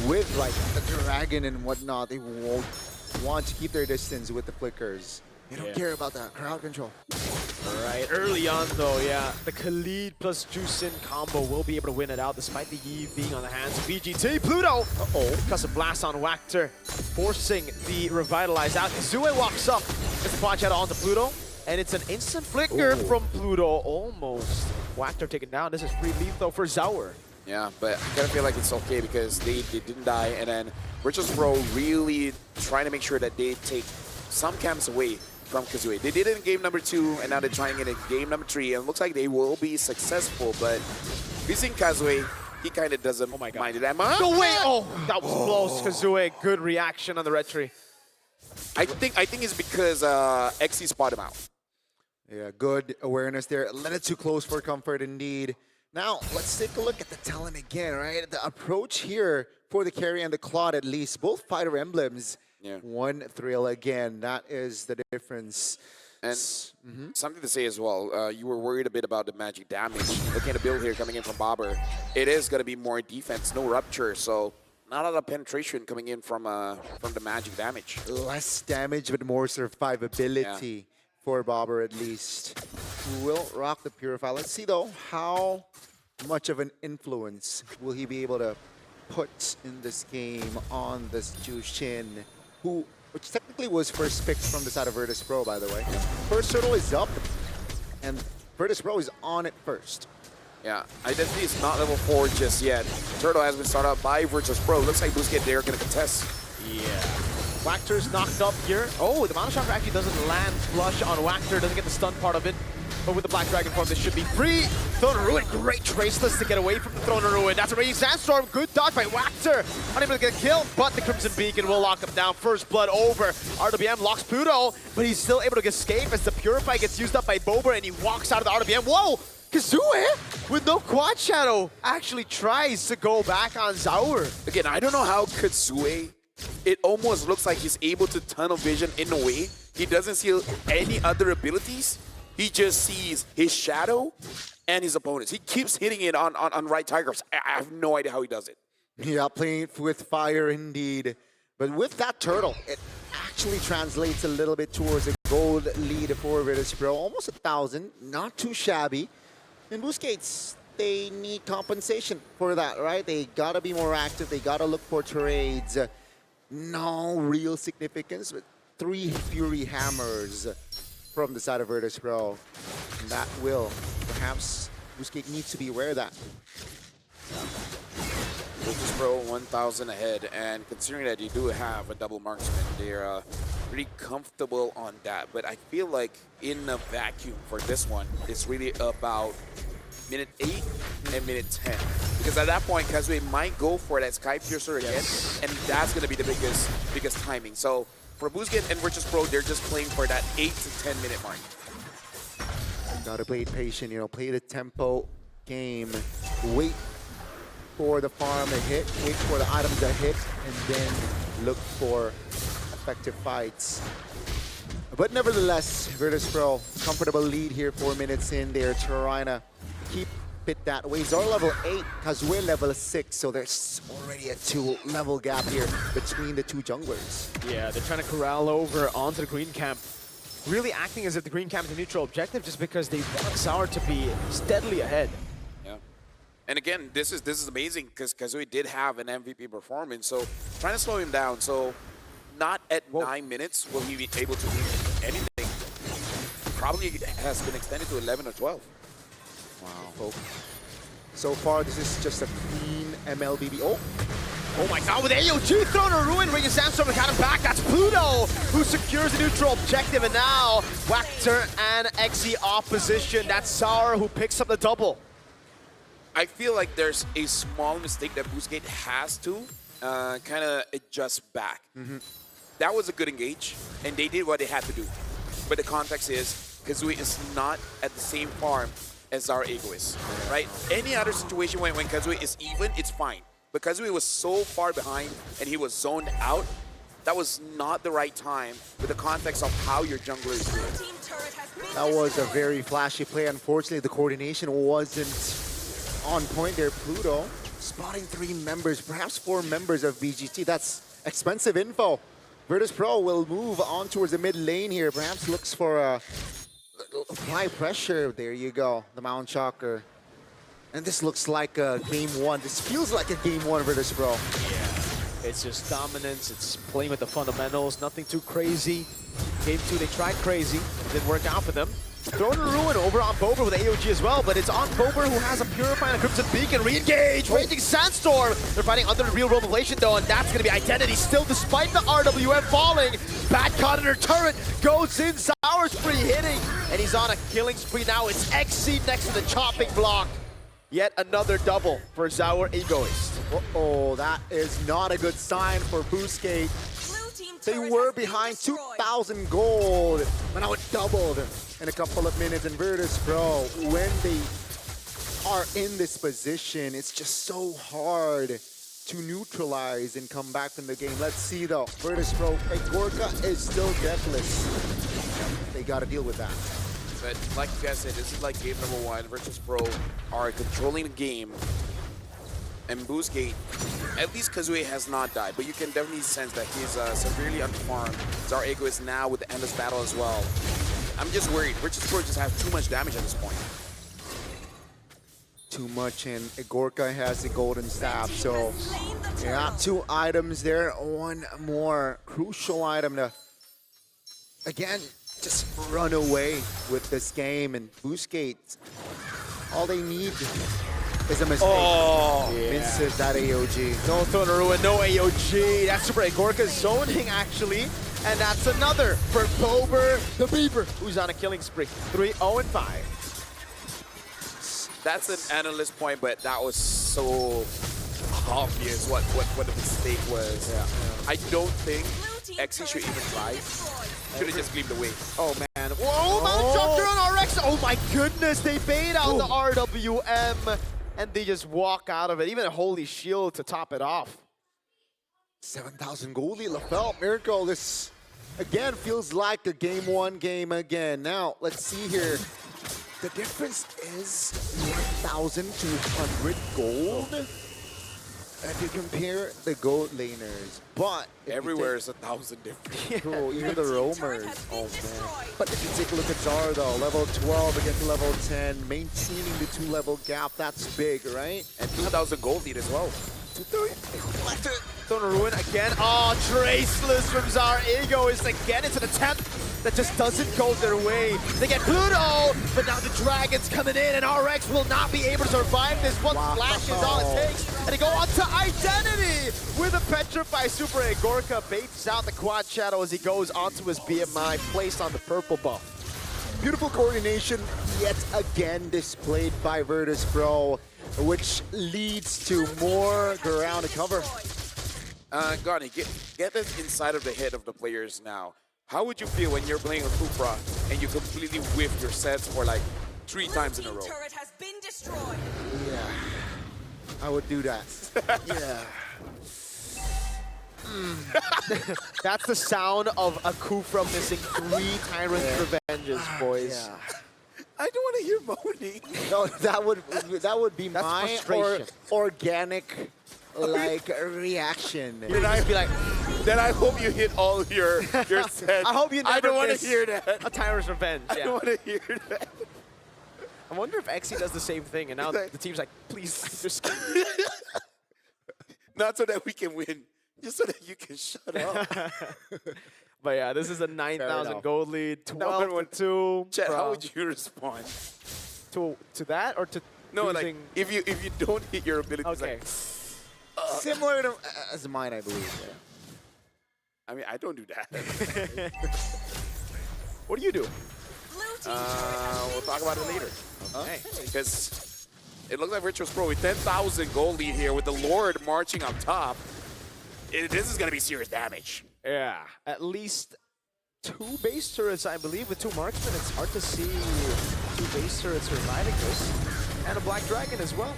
with like the dragon and whatnot, they won't want to keep their distance with the flickers. They don't care about that crowd control. All right, early on though, yeah, the Khalid plus Juicin combo will be able to win it out despite the Yves being on the hands of VGT. Pluto! Uh-oh, because of blast on Wactor, forcing the revitalize out. Kazooie walks up, gets the quad shadow onto Pluto, and it's an instant flicker from Pluto, almost. Wactor taken down. This is free leave though for Zaur. Yeah, but I kind of feel like it's okay because they didn't die, and then Virtus.pro really trying to make sure that they take some camps away from Kazooie. They did it in game number 2, and now they're trying it in game number 3, and it looks like they will be successful, but we've seen Kazooie, he kind of doesn't mind it that much. No way! Oh, that was close. Kazooie, good reaction on the red tree. I think it's because XC spotted him out. Yeah, good awareness there. A little too close for comfort indeed. Now, let's take a look at the talent again, right? The approach here for the carry and the Claude at least, both fighter emblems. Yeah. 1 thrill again, that is the difference. And something to say as well, you were worried a bit about the magic damage. Looking at the build here coming in from Bobber, it is going to be more defense, no rupture, so not a lot of penetration coming in from the magic damage. Less damage, but more survivability for Bobber at least. Who will rock the Purify. Let's see though, how much of an influence will he be able to put in this game on this Jushin, which technically was first picked from the side of Virtus.pro, by the way. First turtle is up, and Virtus.pro is on it first. Yeah, Identity is not level 4 just yet. Turtle has been started up by Virtus.pro. Looks like Boostgate they're going to contest. Yeah. Wactor's knocked up here. Oh, the Mana Shocker actually doesn't land flush on Wactor, doesn't get the stun part of it. But with the Black Dragon form, this should be free. Throne of Ruin, great Traceless to get away from the Throne of Ruin. That's a Raging Sandstorm, good dodge by Wactor. Unable to get killed, but the Crimson Beacon will lock him down. First blood over. RWM locks Pluto, but he's still able to escape as the Purify gets used up by Bober and he walks out of the RWM. Whoa! Kazooie, with no quad shadow, actually tries to go back on Zaur. Again, I don't know how Kazooie, it almost looks like he's able to tunnel vision in a way. He doesn't see any other abilities. He just sees his shadow and his opponents. He keeps hitting it on right tigers. I have no idea how he does it. Yeah, playing with fire indeed. But with that turtle, it actually translates a little bit towards a gold lead for Virtus.pro. Almost 1,000, not too shabby. And Boostgates, they need compensation for that, right? They gotta be more active. They gotta look for trades. no real significance, but 3 Fury Hammers from the side of Virtus.pro. And that will, perhaps, Boostgate needs to be aware of that. Virtus.pro 1,000 ahead, and considering that you do have a double marksman, they're pretty comfortable on that. But I feel like in a vacuum for this one, it's really about minute 8 and minute 10. Because at that point, Kazue might go for that Sky Piercer again, and that's going to be the biggest timing. So for Boostgate and Virtus.pro, they're just playing for that 8 to 10 minute mark. Gotta play it patient, you know, play the tempo game, wait for the farm to hit, wait for the items to hit, and then look for effective fights. But nevertheless, Virtus.pro, comfortable lead here, 4 minutes in. They're trying to keep it that way. Zara level 8, Kazue level 6, so there's already a 2-level gap here between the two junglers. Yeah, they're trying to corral over onto the green camp. Really acting as if the green camp is a neutral objective just because they want Sour to be steadily ahead. Yeah. And again, this is amazing because Kazue did have an MVP performance, so trying to slow him down. So not at 9 minutes will he be able to do anything. Probably has been extended to 11 or 12. Wow. So far, this is just a clean MLBB. Oh my god, with AOG thrown a ruin, Ring and Sandstorm to got him back. That's Pluto who secures the neutral objective, and now Wactor and Xe opposition. That's Sour who picks up the double. I feel like there's a small mistake that Boostgate has to kind of adjust back. That was a good engage, and they did what they had to do. But the context is, Kazue is not at the same farm as our Ego is, right? Any other situation when Kazue is even, it's fine. But Kazue was so far behind and he was zoned out, that was not the right time with the context of how your jungler is doing. That was a very flashy play. Unfortunately, the coordination wasn't on point there. Pluto spotting 3 members, perhaps 4 members of BGT. That's expensive info. Virtus.pro will move on towards the mid lane here. Perhaps looks for apply pressure. There you go, the Mount Shocker. And this looks like a game 1. This feels like a game 1 Virtus.pro. Yeah, it's just dominance. It's playing with the fundamentals. Nothing too crazy. Game 2, they tried crazy. Didn't work out for them. Throwing a ruin over on Bober with AOG as well, but it's on Bober who has a Purify and a Crimson Beacon. Re-engage, Raging Sandstorm. They're fighting under the real revelation though, and that's gonna be Identity still despite the RWM falling. Bad caught in her turret, goes in, Sour's free hitting, and he's on a killing spree now. It's Xe next to the chopping block. Yet another double for Sour Egoist. Uh-oh, that is not a good sign for Boostgate. They were behind 2,000 gold, but now it doubled in a couple of minutes. And Virtus.pro, when they are in this position, it's just so hard to neutralize and come back from the game. Let's see though, Virtus.pro, Gorka is still deathless. They gotta deal with that. But like you guys said, this is like game number 1. Virtus.pro are controlling the game. And Boostgate, at least Kazue has not died, but you can definitely sense that he's severely unfarmed. Zara Ego is now with the endless battle as well. I'm just worried. Virtus.pro just have too much damage at this point. Too much, and Gorka has the golden staff, so yeah, 2 items there. 1 more crucial item to, again, just run away with this game. And Boostgate, all they need is a mistake. Oh, misses that AOG. No throwing a ruin, no AOG. That's super. Gorka zoning actually, and that's another for Bober the Beaver, who's on a killing spree. 3-0-5. That's an analyst point, but that was so obvious what the mistake was. Yeah. I don't think Xe should even try. Should have just gleamed away. Oh man. Whoa, Mount Shocker on RX. Oh my goodness, they bait out the RWM and they just walk out of it. Even a holy shield to top it off. 7,000 goldie, LaFell, Miracle. This, again, feels like a game 1 game again. Now, let's see here. The difference is 1,200 gold. If you compare the gold laners, but Everywhere is 1,000 different. Bro, even the roamers. Oh man. But if you take a look at Zara though, level 12 against level 10, maintaining the 2-level gap, that's big, right? And 2,000 gold lead as well. 230. Don't ruin again. Oh, Traceless from Zarigo is again. It's an attempt that just doesn't go their way. They get Pluto, but now the Dragon's coming in, and RX will not be able to survive this. One flash is all it takes, and they go on to Identity with a Petrify Super. Gorka baits out the quad shadow as he goes onto his BMI, placed on the purple buff. Beautiful coordination yet again displayed by Virtus.pro, which leads to more ground to cover. Garni, get this inside of the head of the players now. How would you feel when you're playing a Kufra and you completely whiff your sets for like 3 times in a row? Turret has been destroyed. Yeah, I would do that. Yeah. That's the sound of a Kufra missing 3 Tyrant Revenges, boys. Yeah. I don't want to hear moaning. No, that would be That's my frustration. organic like reaction. Then I be like, then I hope you hit all your sets. I hope you never I don't want miss to hear that. a Tyrant's Revenge. I Yeah. don't want to hear that. I wonder if Xe does the same thing, and now the team's like, please, just Not so that we can win, just so that you can shut up. But yeah, this is a 9,000 enough. gold lead, No, 12-2. Chet, how would you respond? To that or to No, losing? like if you don't hit your abilities, Okay. like, Similar to as mine, I believe. Yeah. I mean, I don't do that. What do you do? Blue team turret We'll talk about it later. Okay. Because it looks like Virtus.pro with 10,000 gold lead here with the Lord marching on top. This is going to be serious damage. Yeah, at least 2 base turrets, I believe, with 2 marksmen. It's hard to see 2 base turrets surviving this. And a Black Dragon as well.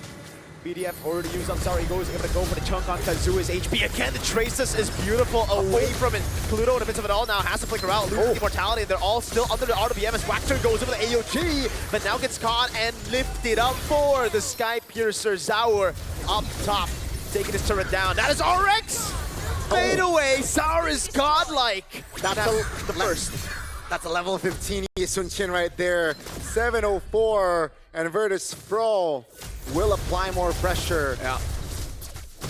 BDF already used up Zarigo. He's going to go for the chunk on Kazua's HP. Again, the Traces is beautiful away from it. Pluto in the midst of it all now has to flicker out, loses immortality. They're all still under the RWM as Waxter goes over the AOG, but now gets caught and lifted up for the Sky Piercer. Zaur up top, taking his turret down. That is RX! Fade away. Zaur is godlike. That's the first. That's a level 15 Sun Chin right there. 704, and Virtus.pro will apply more pressure. Yeah.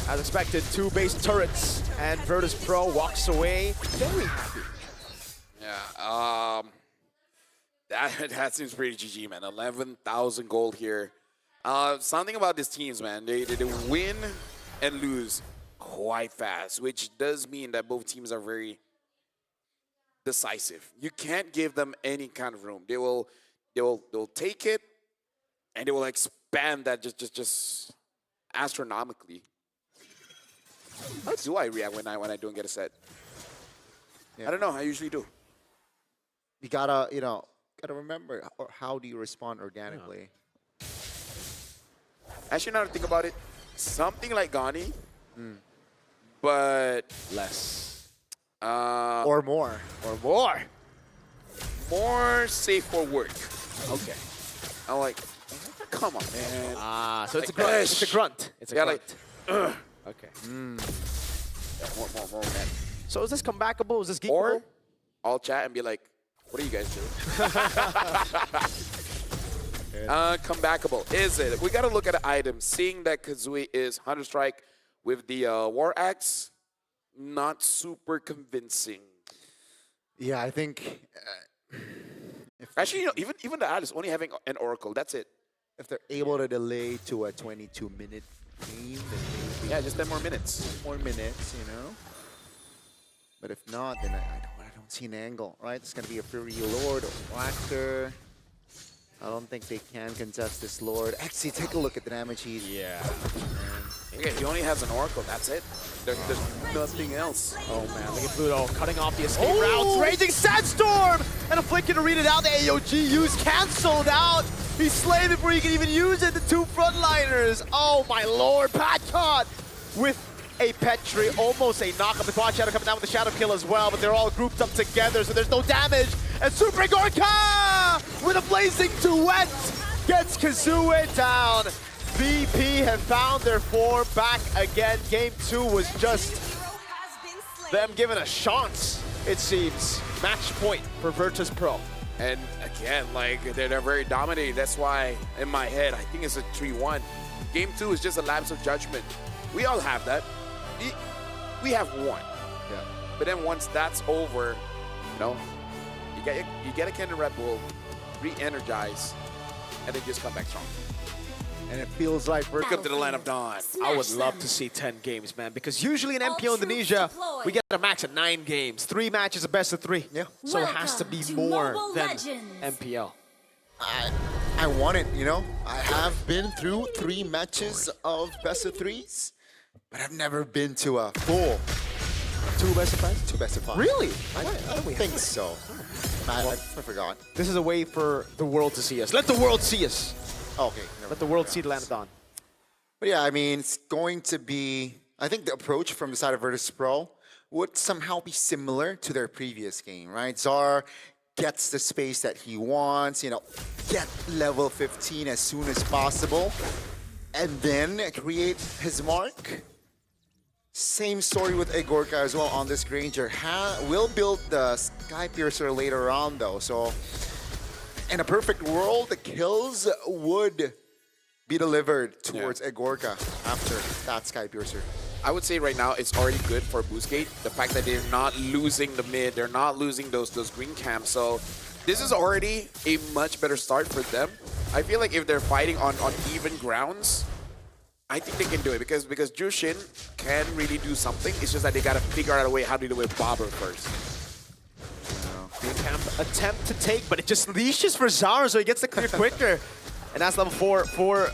As expected, 2 base turrets, and Virtus.pro walks away very happy. Yeah, that seems pretty GG, man. 11,000 gold here. Something about these teams, man. They win and lose quite fast, which does mean that both teams are very decisive. You can't give them any kind of room. They'll take it, and they will expand that just astronomically. How do I react when I don't get a set? Yeah. I don't know. I usually do. You gotta remember, or how do you respond organically? Actually, now to think about it, something like Gani, but Less. Or more. Or more. more safe for work. Okay. I'm like, come on, man. Ah, so it's Like, a grunt. "Esh." It's a grunt. It's a Yeah, grunt. like, Okay. more, man. So is this comebackable? Is this geekable? Or I'll chat and be like, what are you guys doing? Comebackable, is it? We gotta look at the items. Seeing that Kazooie is Hunter Strike with the War Axe, not super convincing. Yeah, I think Actually, you know, even the Alice only having an Oracle, that's it. if they're able to delay to a 22-minute game, then maybe Yeah, just 10 more minutes. more minutes, you know. But if not, then I don't see an angle, right? It's gonna be a Fury Lord or Waxer. I don't think they can contest this Lord. Actually, take a look at the damage he's. Yeah. Okay, he only has an Oracle, that's it. There's nothing else. Oh man, look at Pluto cutting off the escape routes. Raging Sandstorm! And a flicker to read it out. The AOG use canceled out. He's slain before he can even use it. The 2 frontliners. Oh my lord, Pat caught with a Petri. Almost a knock up. The Quad Shadow coming down with the Shadow Kill as well, but they're all grouped up together, so there's no damage. And Super Gorka with a blazing duet gets Kazooie down. VP have found their form back again. Game 2 was just hero has been slain. them given a chance, it seems. Match point for Virtus.pro. And again, like, they're very dominating. That's why, in my head, I think it's a 3-1. Game 2 is just a lapse of judgment. We all have that. we have one. Yeah. But then once that's over, you know, you get a can of Red Bull, re-energize, and then just come back strong. And it feels like we're Welcome to the land of dawn. I would love to see 10 games, man, because usually in MPO Indonesia, we get a max of 9 games. 3 matches, a best of 3. Yeah. So it has to be more than MPL. I want it, you know. I have been through 3 matches of best of 3s, but I've never been to a full 2 best of 5? 2 best of 5. Really? I think so. I forgot. This is a way for the world to see us. Let the world see us. Okay. Let the world see the land of dawn. But yeah, I mean, it's going to be, I think the approach from the side of Virtus.pro would somehow be similar to their previous game, right? Czar gets the space that he wants, you know, get level 15 as soon as possible, and then create his mark. Same story with Egorka as well on this Granger. Will build the Sky Piercer later on though, so in a perfect world, the kills would be delivered towards Egorka after that Sky Piercer. I would say right now it's already good for Boostgate. The fact that they're not losing the mid, they're not losing those green camps. So this is already a much better start for them. I feel like if they're fighting on even grounds, I think they can do it because Jushin can really do something. It's just that they gotta figure out a way how to do it with Bobber first. Green camp attempt to take, but it just leashes for Zara, so he gets the clear quicker. And that's level 4 for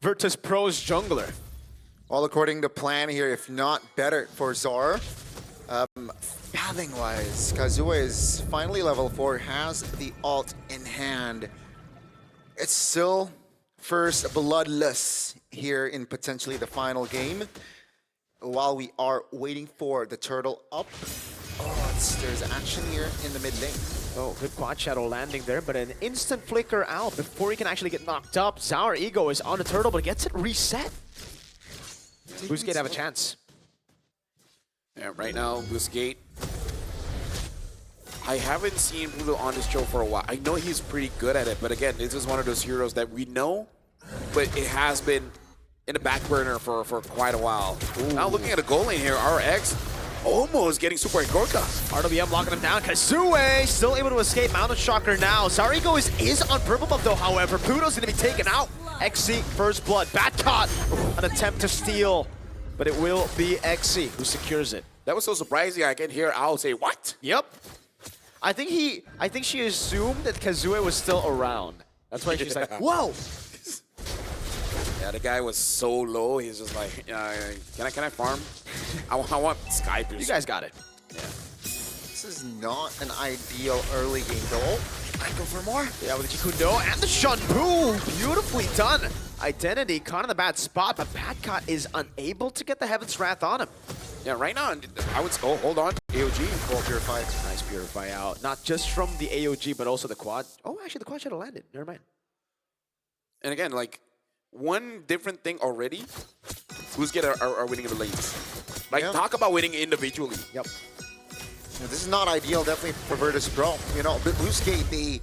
Virtus.pro's jungler. All according to plan here, if not better for Zar. Pathing-wise, Kazuya is finally level 4, has the ult in hand. It's still first bloodless here in potentially the final game. While we are waiting for the turtle up. Oh, there's action here in the mid lane. Oh, good quad shadow landing there, but an instant flicker out before he can actually get knocked up. Zauer Ego is on the turtle, but gets it reset. Boostgate have a chance. Yeah, right now, Boostgate, I haven't seen Pluto on this show for a while. I know he's pretty good at it, but again, this is one of those heroes that we know, but it has been in the back burner for quite a while. Ooh. Now looking at the goal lane here, RX almost getting super Gorka. RWM locking him down. Kazue still able to escape. Mountain Shocker now. Zarigo is on purple buff though, however. Pluto's going to be taken out. XC, first blood. Bat caught. An attempt to steal, but it will be XC who secures it. That was so surprising. I can hear Al say, what? Yep. I think she assumed that Kazue was still around. That's why she's like, whoa. Yeah, the guy was so low. He's just like, can I farm? I want Sky Piercer. You guys got it. Yeah. This is not an ideal early game though. I go for more. Yeah, with the Chikundo and the Shunbu. Beautifully done. Identity caught in the bad spot, but Badcott is unable to get the Heaven's Wrath on him. Yeah, right now, I would say, oh, hold on. AOG. Full Purify. Nice Purify out. Not just from the AOG, but also the quad. Oh, actually, the quad should have landed. Never mind. And again, like, one different thing already, Boostgate are winning the lanes. Like, talk about winning individually. Yep. Now, this is not ideal, definitely for Virtus.pro. You know, Boostgate, they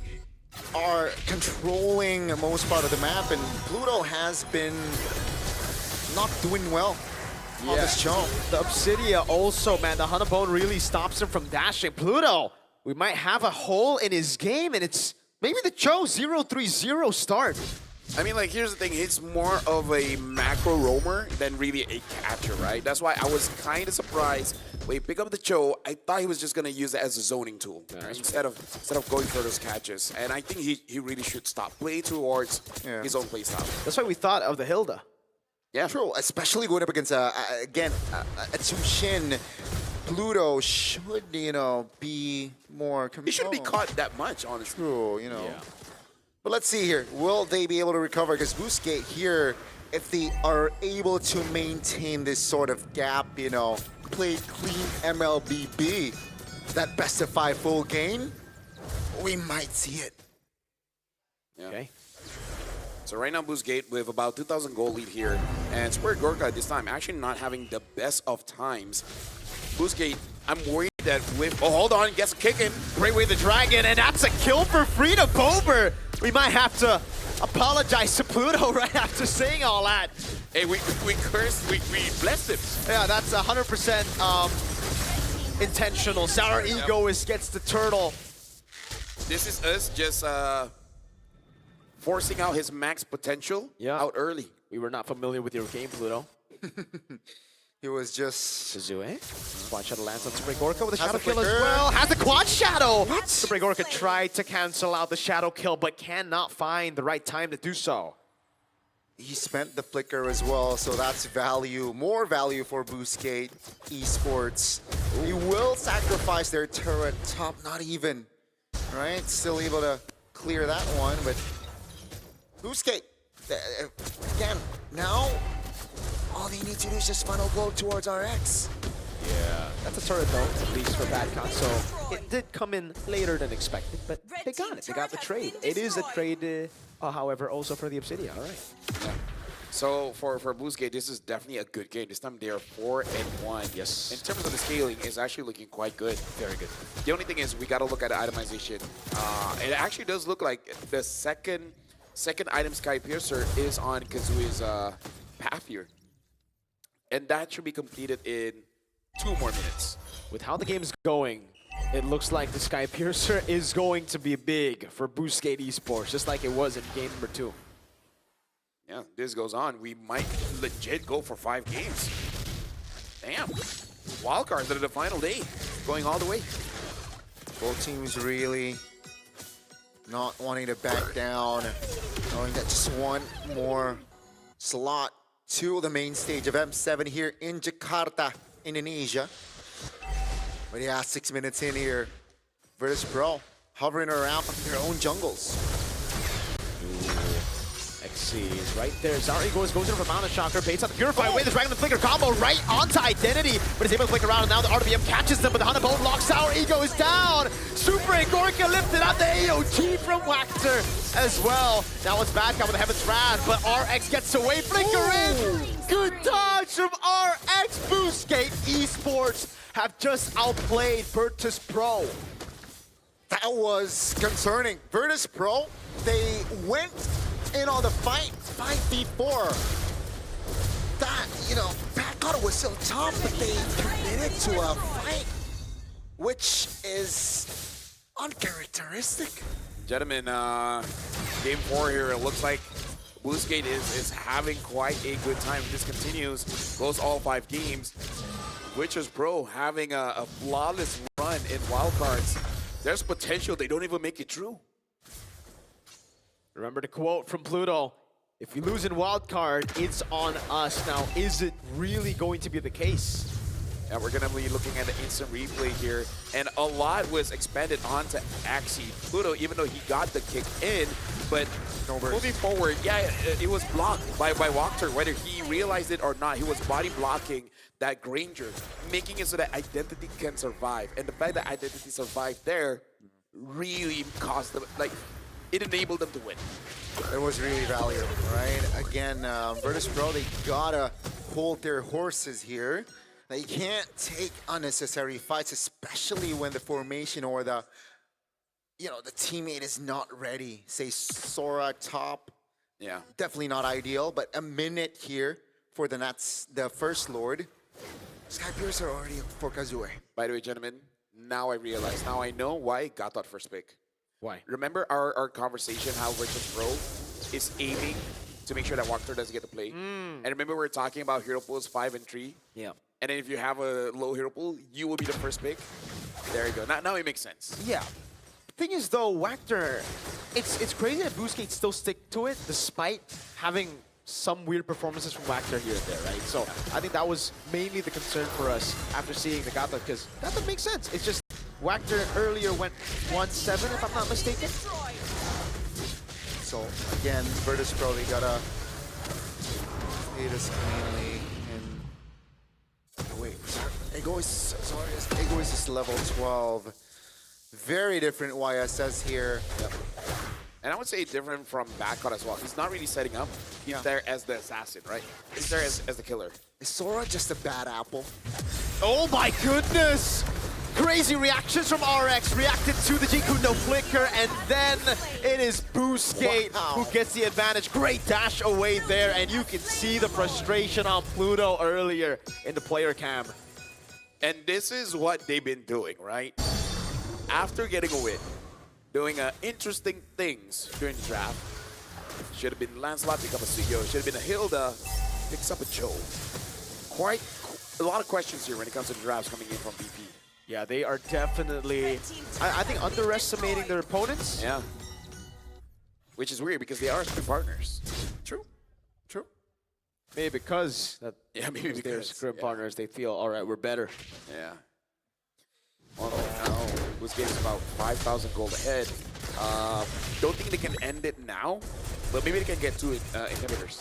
are controlling most part of the map, and Pluto has been not doing well on this show. The Obsidia also, man, the Hunabone really stops him from dashing. Pluto, we might have a hole in his game, and it's maybe the Cho 0-3-0 start. I mean, like, here's the thing. He's more of a macro roamer than really a catcher, right? That's why I was kind of surprised when he picked up the Cho. I thought he was just going to use it as a zoning tool instead of going for those catches. And I think he really should stop. Play towards his own play style. That's why we thought of the Hilda. Yeah. True, especially going up against, again, a Tsushin. Pluto should, you know, be more controlled. He shouldn't be caught that much, honestly. True, you know. Yeah. But let's see here. Will they be able to recover? Because Boostgate here, if they are able to maintain this sort of gap, you know, play clean MLBB, that best of 5 full game, we might see it. Yeah. Okay. So right now, Boostgate with about 2,000 goal lead here. And Square Gorka at this time actually not having the best of times. Boostgate, I'm worried that whip. Oh, hold on, gets a kick in. Great way the dragon, and that's a kill for Frida Bober. We might have to apologize to Pluto right after saying all that. Hey, we cursed, we blessed him. Yeah, that's 100% intentional. Sour Ego gets the turtle. This is us just forcing out his max potential out early. We were not familiar with your game, Pluto. He was just... Suzue. Quad Shadow lands on Super Gorka with a Has Shadow a kill as flicker. well. Has the Quad Shadow! Super Gorka tried to cancel out the Shadow kill, but cannot find the right time to do so. He spent the flicker as well, so that's value, more value for Boostgate Esports. He will sacrifice their turret top, not even, right? Still able to clear that one, but Boostgate, again, now all they need to do is just funnel gold towards RX. Yeah, that's a turret though, at least for Badcon. So it did come in later than expected, but they got it. They got the trade. It is a trade, however, also for the Obsidian. All right. Yeah. So for Boostgate, this is definitely a good game. This time they are 4-1. Yes. In terms of the scaling, it's actually looking quite good. Very good. The only thing is we got to look at the itemization. It actually does look like the second item Sky Piercer is on Kazui's path here. And that should be completed in 2 more minutes. With how the game's going, it looks like the Sky Piercer is going to be big for Boostgate Esports, just like it was in game number 2. Yeah, this goes on. We might legit go for 5 games. Damn. Wildcards at the final day, going all the way. Both teams really not wanting to back down, knowing that just one more slot to the main stage of M7 here in Jakarta, Indonesia. But yeah, 6 minutes in here, Virtus.pro hovering around their own jungles. XC is right there. Zari goes in for Mana Shocker, baits out the Purify away the Dragon and Flicker combo right onto Identity, but is able to flick around, and now the RBM catches them, but the Hunter Bolt locks. Sour Ego is down. Super and Gorka lifted up the AOT from Wachter as well. Now it's Badcon with the Heaven's Wrath, but RX gets away. Flicker in. Good dodge from RX. Boostgate Esports have just outplayed Virtus.pro. That was concerning. Virtus.pro, they went in on the fight 5v4. That, you know, Badcon was still top, but they committed to a fight, which is uncharacteristic. Gentlemen, game 4 here, it looks like Boostgate is having quite a good time. If this continues, goes all 5 games. Virtus.pro having a flawless run in wildcards. There's potential they don't even make it through. Remember the quote from Pluto, if we lose in wildcard, it's on us. Now, is it really going to be the case? And we're going to be looking at the instant replay here. And a lot was expanded onto Axie. Pluto, even though he got the kick in, but moving forward, yeah, it was blocked by Wachter. Whether he realized it or not, he was body blocking that Granger, making it so that Identity can survive. And the fact that Identity survived there really caused them, like, it enabled them to win. It was really valuable, right? Again, Virtus.pro, they gotta hold their horses here. They can't take unnecessary fights, especially when the formation or the, you know, the teammate is not ready. Say Sora top, Yeah. definitely not ideal, but a minute here for the Nats, the First Lord. Sky Piercer already for Kazue. By the way, gentlemen, now I realize, now I know why I got that first pick. Why? Remember our conversation how Virtus.pro is aiming to make sure that Wachter doesn't get to play? And remember we were talking about hero pools 5 and 3? Yeah. And then if you have a low hero pool, you will be the first pick. There you go. Now it makes sense. Yeah. Thing is though, Wachter, it's crazy that Boostgate still stick to it despite having some weird performances from Wachter here and there, right? So I think that was mainly the concern for us after seeing the Gata, because that doesn't make sense. It's just Wachter earlier went 1-7 if I'm not mistaken. So again, Virtus.pro, they gotta play this cleanly. And wait, Egoist is level 12. Very different YSS here. Yep. And I would say different from Badcon as well. He's not really setting up. He's there as the assassin, right? He's there as the killer. Is Sora just a bad apple? Oh my goodness! Crazy reactions from RX, reacted to the Jiku no flicker, and then it is Boostgate who gets the advantage. Great dash away there, and you can see the frustration on Pluto earlier in the player cam. And this is what they've been doing, right? After getting a win, doing interesting things during the draft. Should have been Lancelot, pick up a CEO. Should have been a Hilda, picks up a Joe. Quite a lot of questions here when it comes to the drafts coming in from BP. Yeah, they are definitely, I think, underestimating their opponents. Yeah. Which is weird because they are scrim partners. True. True. Maybe because that, maybe they're because, scrim partners, they feel, all right, we're better. Yeah. Well, now, Boostgate is about 5,000 gold ahead. Don't think they can end it now, but maybe they can get 2 inhibitors.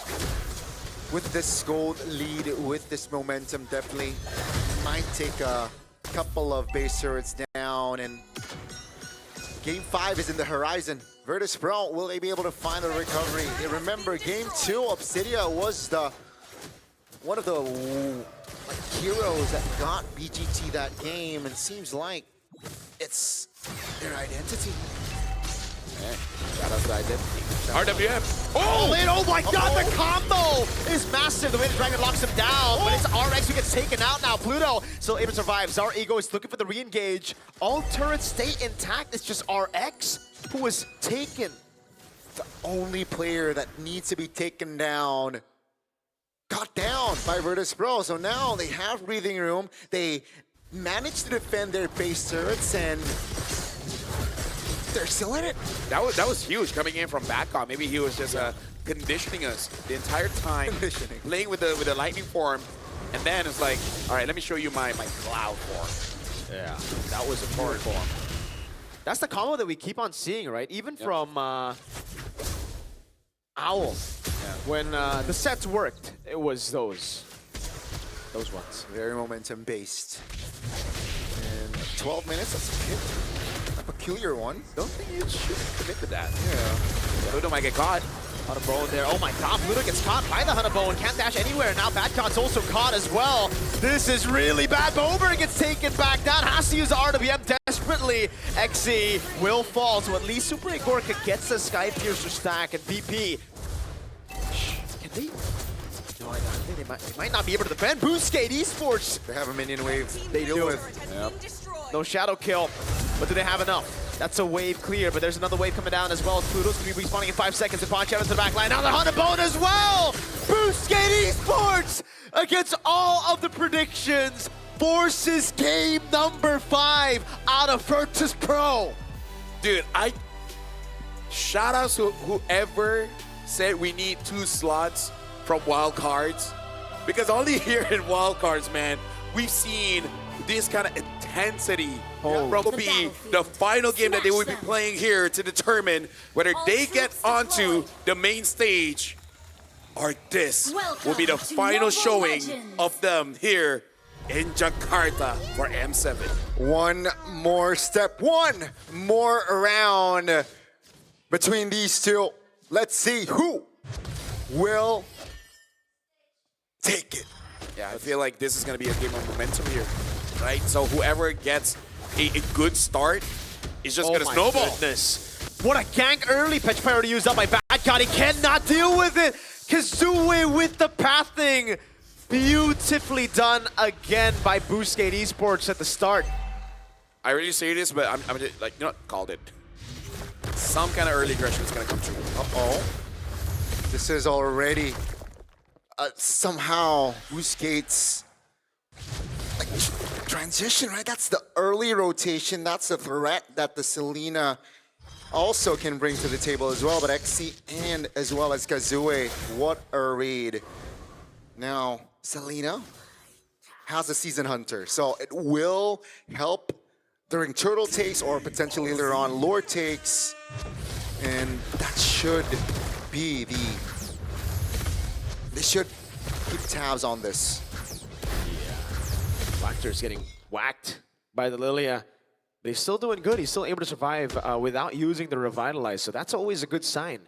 With this gold lead, with this momentum, definitely might take a couple of base turrets down, and Game 5 is in the horizon. Virtus.pro, will they be able to find a recovery? And remember, Game 2, Obsidia was one of the heroes that got BGT that game, and seems like it's their identity. Okay. Shout out to identity. RWM. Oh my god, the combo is massive. The way the Dragon locks him down, but it's RX who gets taken out now. Pluto still able to survive. Zar Ego is looking for the re-engage. All turrets stay intact. It's just RX who was taken. The only player that needs to be taken down got down by Virtus.pro. So now they have breathing room. They managed to defend their base turrets, and they're still in it. That was huge coming in from Batcom. Maybe he was just conditioning us the entire time, playing with the lightning form, and then it's like, all right, let me show you my cloud form. Yeah, that was important for him. That's the combo that we keep on seeing, right? Even from Owl. Yeah. When the sets worked, it was those ones. Very momentum based. And 12 minutes, that's a peculiar one. Don't think you should commit to that. Yeah. Pluto might get caught. Hunter Bone there. Oh my god, Pluto gets caught by the Hunter Bone. Can't dash anywhere. Now Badcot's also caught as well. This is really bad. Bober gets taken back down. Has to use the RWM desperately. XE will fall. So at least Super Igorka gets the Sky Piercer stack, and BP. Can they? No, I think they might not be able to defend. Boostgate Esports. They have a minion wave They deal do. with. Yep. No shadow kill, but do they have enough? That's a wave clear, but there's another wave coming down as well. Pluto's going to be respawning in 5 seconds. And Poncho to the back line. Now the Hunter Bone as well! Boostgate Esports, against all of the predictions, forces game number 5 out of Virtus.pro. Dude, shout out to whoever said we need 2 slots from wild cards, because only here in wild cards, man, we've seen this kind of intensity will be the final game that they will be playing here to determine whether they get onto the main stage or this will be the final showing of them here in Jakarta for M7. One more step, one more round between these two. Let's see who will take it. Yeah, I feel like this is going to be a game of momentum here, right? So whoever gets a good start is just going to snowball. Goodness. What a gank early. Petrifier used up by Badcot. He cannot deal with it. Kazue with the pathing. Beautifully done again by Boostgate Esports at the start. I really say this, but I'm just, like, you know what? Called it. Some kind of early aggression is going to come true. Uh-oh. This is already somehow Boostgate's transition, right? That's the early rotation. That's the threat that the Selena also can bring to the table as well. But XC and as well as Kazue, what a read. Now, Selena has a Season Hunter, so it will help during turtle takes or potentially later on lore takes. And that should be they should keep tabs on this. Blackter's getting whacked by the Lilia. But he's still doing good. He's still able to survive without using the Revitalize, so that's always a good sign.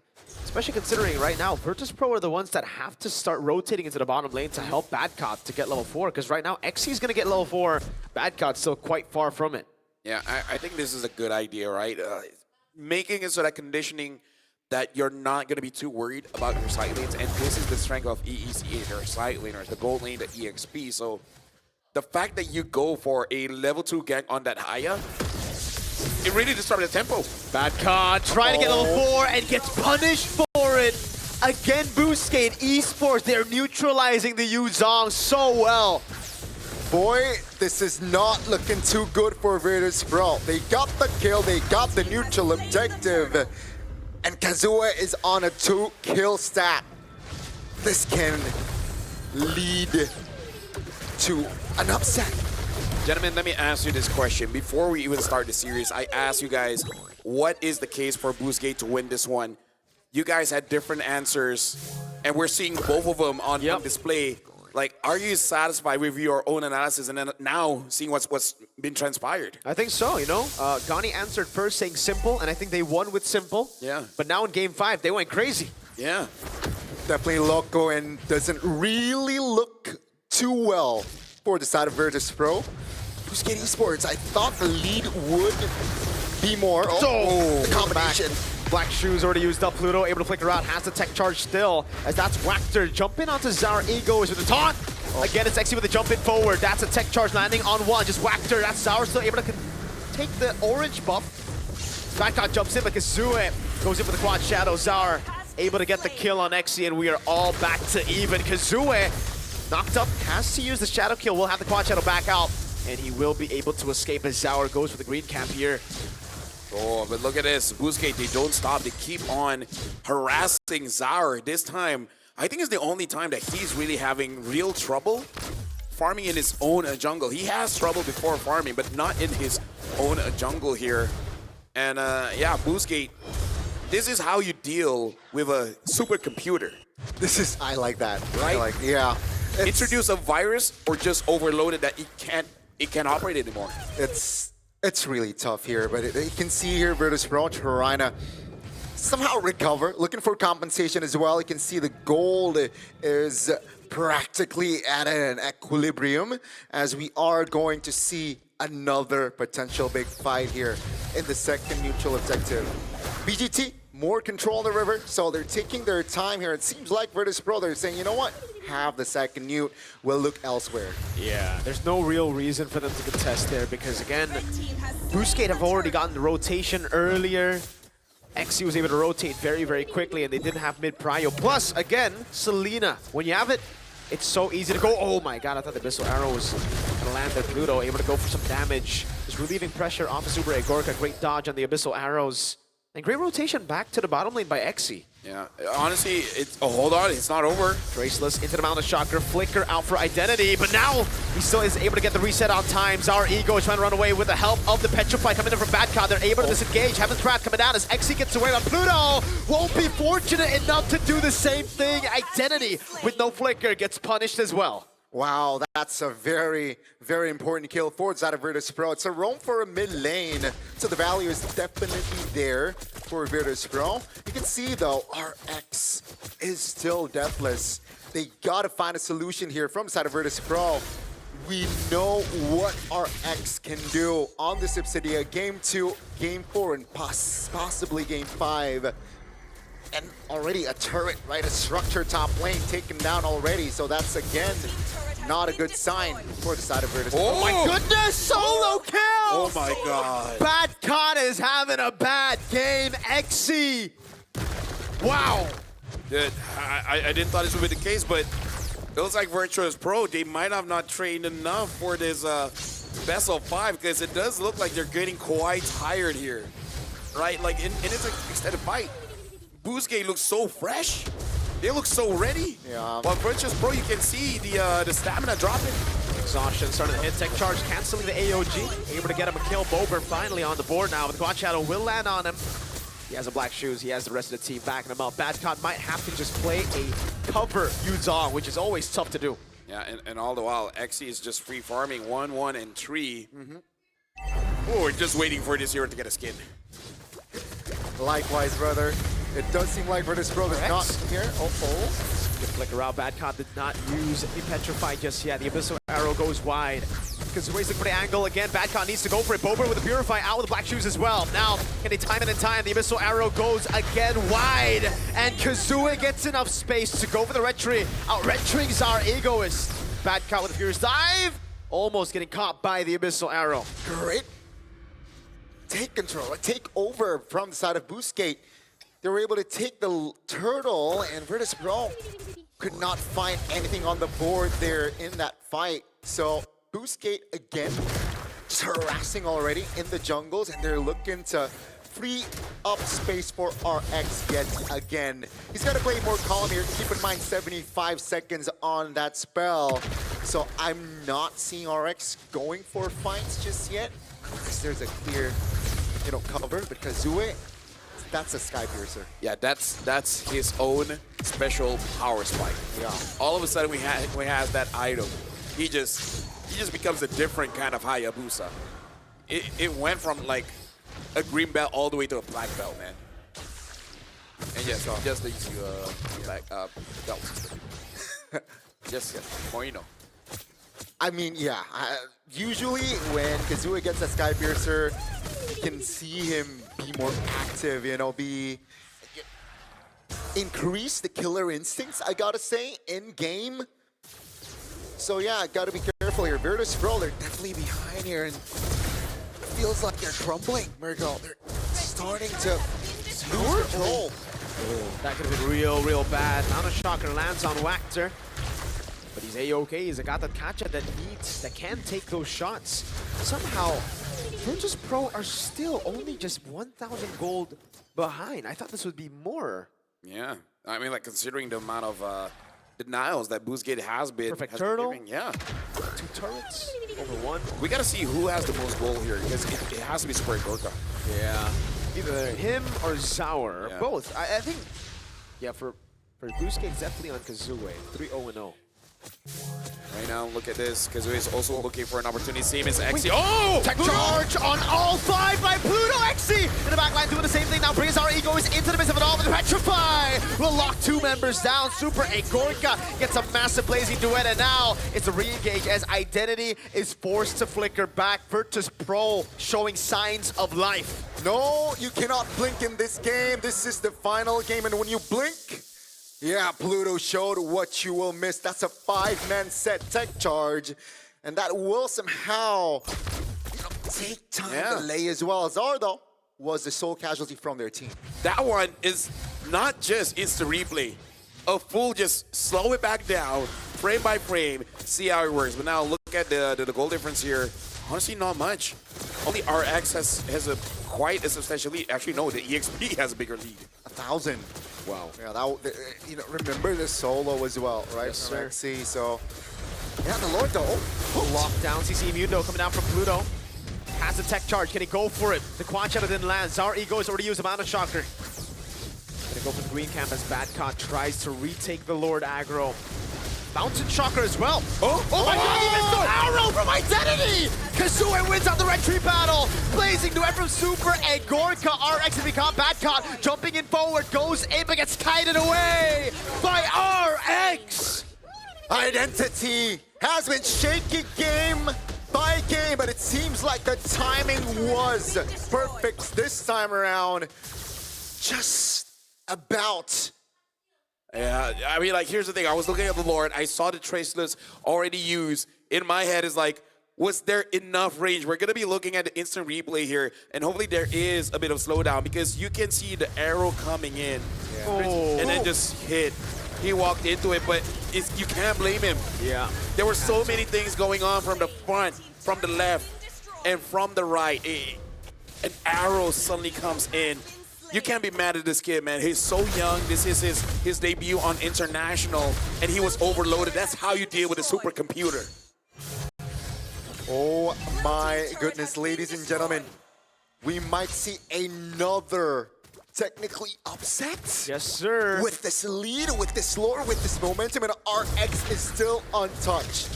It's Especially considering right now, Virtus.pro are the ones that have to start rotating into the bottom lane to help Badcot to get level 4. Because right now, XC is going to get level 4. Badcot's still quite far from it. Yeah, I think this is a good idea, right? Making it so that conditioning that you're not going to be too worried about your side lanes. And this is the strength of EECA, their side laners, the gold lane, the EXP. So the fact that you go for a level 2 gank on that Haya, it really disrupted the tempo. Badcot trying to get level 4 and gets punished for it. Again, Boostgate Esports, they're neutralizing the Yuzong so well. Boy, this is not looking too good for Virtus.pro. They got the kill, they got the neutral objective, and Kazuya is on a 2-kill stat. This can lead to an upset. Gentlemen, let me ask you this question. Before we even start the series, I asked you guys, what is the case for Boostgate to win this one? You guys had different answers, and we're seeing both of them on display. Like, are you satisfied with your own analysis and then now seeing what's been transpired? I think so, you know. Gani answered first saying simple, and I think they won with simple. Yeah. But now in game 5, they went crazy. Yeah. Definitely Loco and doesn't really look too well for the side of Virtus.pro. Boostgate Esports, I thought the lead would be more. The combination. Black Shoes already used up. Pluto able to flicker out, has the tech charge still, as that's Wactor jumping onto Zara. Egos with the taunt. Again, it's XC with the jump in forward. That's a tech charge landing on one. Just Wactor. That's Zara still able to take the orange buff. Badcot jumps in, but Kazue goes in for the quad shadow. Zara able to get the kill on XC, and we are all back to even. Kazue knocked up, has to use the shadow kill. We'll have the quad shadow back out, and he will be able to escape as Zara goes for the green cap here. Oh, but look at this. Boostgate, they don't stop. They keep on harassing Zara. This time, I think it's the only time that he's really having real trouble farming in his own jungle. He has trouble before farming, but not in his own jungle here. And yeah, Boostgate, this is how you deal with a supercomputer. I like that. Right? Yeah. Introduce a virus or just overload it that it can't operate anymore. It's really tough here, but you can see here Virtus.pro trying to somehow recover, looking for compensation as well. You can see the gold is practically at an equilibrium, as we are going to see another potential big fight here in the second neutral objective. BGT, more control in the river, so they're taking their time here. It seems like Virtus.pro, they're saying, you know what? Have the second newt, we'll look elsewhere. Yeah, there's no real reason for them to contest there because, again, Boostgate have already gotten the rotation earlier. XC was able to rotate very, very quickly, and they didn't have mid-prio. Plus, again, Selena, when you have it, it's so easy to go. Oh my god, I thought the Abyssal Arrow was going to land there. Pluto able to go for some damage. Just relieving pressure off of Super Gorka. Great dodge on the Abyssal Arrows. And great rotation back to the bottom lane by XC. Yeah, honestly, it's hold on, it's not over. Traceless into the Mountain Shocker, Flicker out for Identity, but now he still is able to get the reset on time. Zara Ego is trying to run away with the help of the Petrify coming in from Badcot. They're able to disengage. Heaven's Wrath coming down as XC gets away on Pluto. Won't be fortunate enough to do the same thing. Identity with no Flicker gets punished as well. Wow, that's a very, very important kill for side of Virtus.pro. It's a roam for a mid lane, so the value is definitely there for Virtus.pro. You can see, though, RX is still deathless. They gotta find a solution here from side of Virtus.pro. We know what RX can do on this Obsidia. Game 2, Game 4, and possibly Game 5. And already a turret, right? A structure top lane taken down already. So that's, again, not a good sign for the side of Virtus. Oh my goodness, solo kill! Oh my god. Badcot is having a bad game. XC. Wow. Dude, I didn't thought this would be the case, but it looks like Virtus.pro, they might have not trained enough for this best of 5, because it does look like they're getting quite tired here. Right? Like, in its extended fight, Boostgate looks so fresh. They look so ready. Yeah. While Virtus.pro, you can see the stamina dropping. Exhaustion starting the hit tech charge, canceling the AOG. Able to get him a kill. Bober finally on the board now, but the quad shadow will land on him. He has a Black Shoes. He has the rest of the team backing him up. Badcot might have to just play a cover Yuzong, which is always tough to do. Yeah, and all the while, XC is just free farming 1, 1, and 3. Oh, we're just waiting for this hero to get a skin. Likewise, brother. It does seem like Virtus.pro is not here. Good flicker out. Badcott did not use the Petrify just yet. The Abyssal Arrow goes wide. Kazue's looking for the angle again. Badcott needs to go for it. Bober with the Purify out with the Black Shoes as well. Now, can they time it in time? The Abyssal Arrow goes again wide. And Kazue gets enough space to go for the Retry. Out Retrying Zar Egoist. Badcott with the Furious Dive. Almost getting caught by the Abyssal Arrow. Great take control, take over from the side of Boostgate. They were able to take the turtle, and Virtus.pro could not find anything on the board there in that fight. So Boostgate again, just harassing already in the jungles, and they're looking to free up space for RX yet again. He's got to play more calm here. Keep in mind, 75 seconds on that spell. So I'm not seeing RX going for fights just yet, unless there's a clear, cover. But Kazue, that's a Sky Piercer. Yeah, that's his own special power spike. Yeah. All of a sudden we have that item. He just becomes a different kind of Hayabusa. It went from like a green belt all the way to a black belt, man. And yes, just these black belts. Just more, I mean, yeah. Usually when Kazue gets a Sky Piercer, you can see him be more active, increase the killer instincts, I gotta say, in game. So yeah, gotta be careful here. Virtus.pro, they're definitely behind here, and it feels like they're crumbling, Murgo. They're starting to lose control. That could have been real bad. Now a shocker lands on Wachter. But he's A-okay. He's got the catcher that can take those shots. Somehow, Virtus.pro are still only just 1,000 gold behind. I thought this would be more. Yeah, I mean, like considering the amount of denials that Boostgate has been. Perfect turtle. Giving, yeah. 2 turrets over 1. We gotta see who has the most gold here, because it has to be Super Gorka. Yeah. Either him or Zaur. Yeah. Both. I think. Yeah, for Boostgate, it's definitely on Kazue. 3-0-0. Right now, look at this. Kazue is also looking for an opportunity. Same as Xe. Oh! Tech charge on all 5 by Pluto. Xe in the back line doing the same thing now. Brings our Egoist into the midst of it all. But Petrify will lock 2 members down. Super Gorka gets a massive blazing duet. And now it's a re-engage as Identity is forced to flicker back. Virtus.pro showing signs of life. No, you cannot blink in this game. This is the final game, and when you blink, yeah, Pluto showed what you will miss. That's a 5-man set tech charge, and that will somehow take time to lay as well. Zar, though, was the sole casualty from their team. That one is not just instant replay. A full just slow it back down, frame by frame, see how it works. But now look at the goal difference here. Honestly, not much. Only RX has a quite a substantial lead. Actually, no, the EXP has a bigger lead. 1,000. Wow. Yeah, remember the solo as well, right? Yes, sir. Rexy, so yeah, the Lord though. Lockdown. CC Mundo coming down from Pluto. Has the tech charge. Can he go for it? The Quad Shadow didn't land. Zar Ego has already used a Mana Shocker. Gonna go for the green camp as Badcott tries to retake the Lord aggro. Mountain Shocker as well. Oh my god, he missed the arrow from Identity! Kazue wins out the red tree battle. Blazing duet from Super and Gorka. RX has become Badcott. Jumping in forward, goes in but gets kited away by RX! Identity has been shaky game by game, but it seems like the timing was perfect this time around. Just about. Yeah, I mean, like, here's the thing. I was looking at the Lord. I saw the Traceless already used. In my head is like, was there enough range? We're going to be looking at the instant replay here, and hopefully there is a bit of slowdown because you can see the arrow coming in and then just hit. He walked into it, but you can't blame him. Yeah. There were so many things going on from the front, from the left, and from the right. An arrow suddenly comes in. You can't be mad at this kid, man. He's so young. This is his debut on International, and he was overloaded. That's how you deal with a supercomputer. Oh my goodness, ladies and gentlemen. We might see another technically upset. Yes, sir. With this lead, with this lore, with this momentum, and RX is still untouched.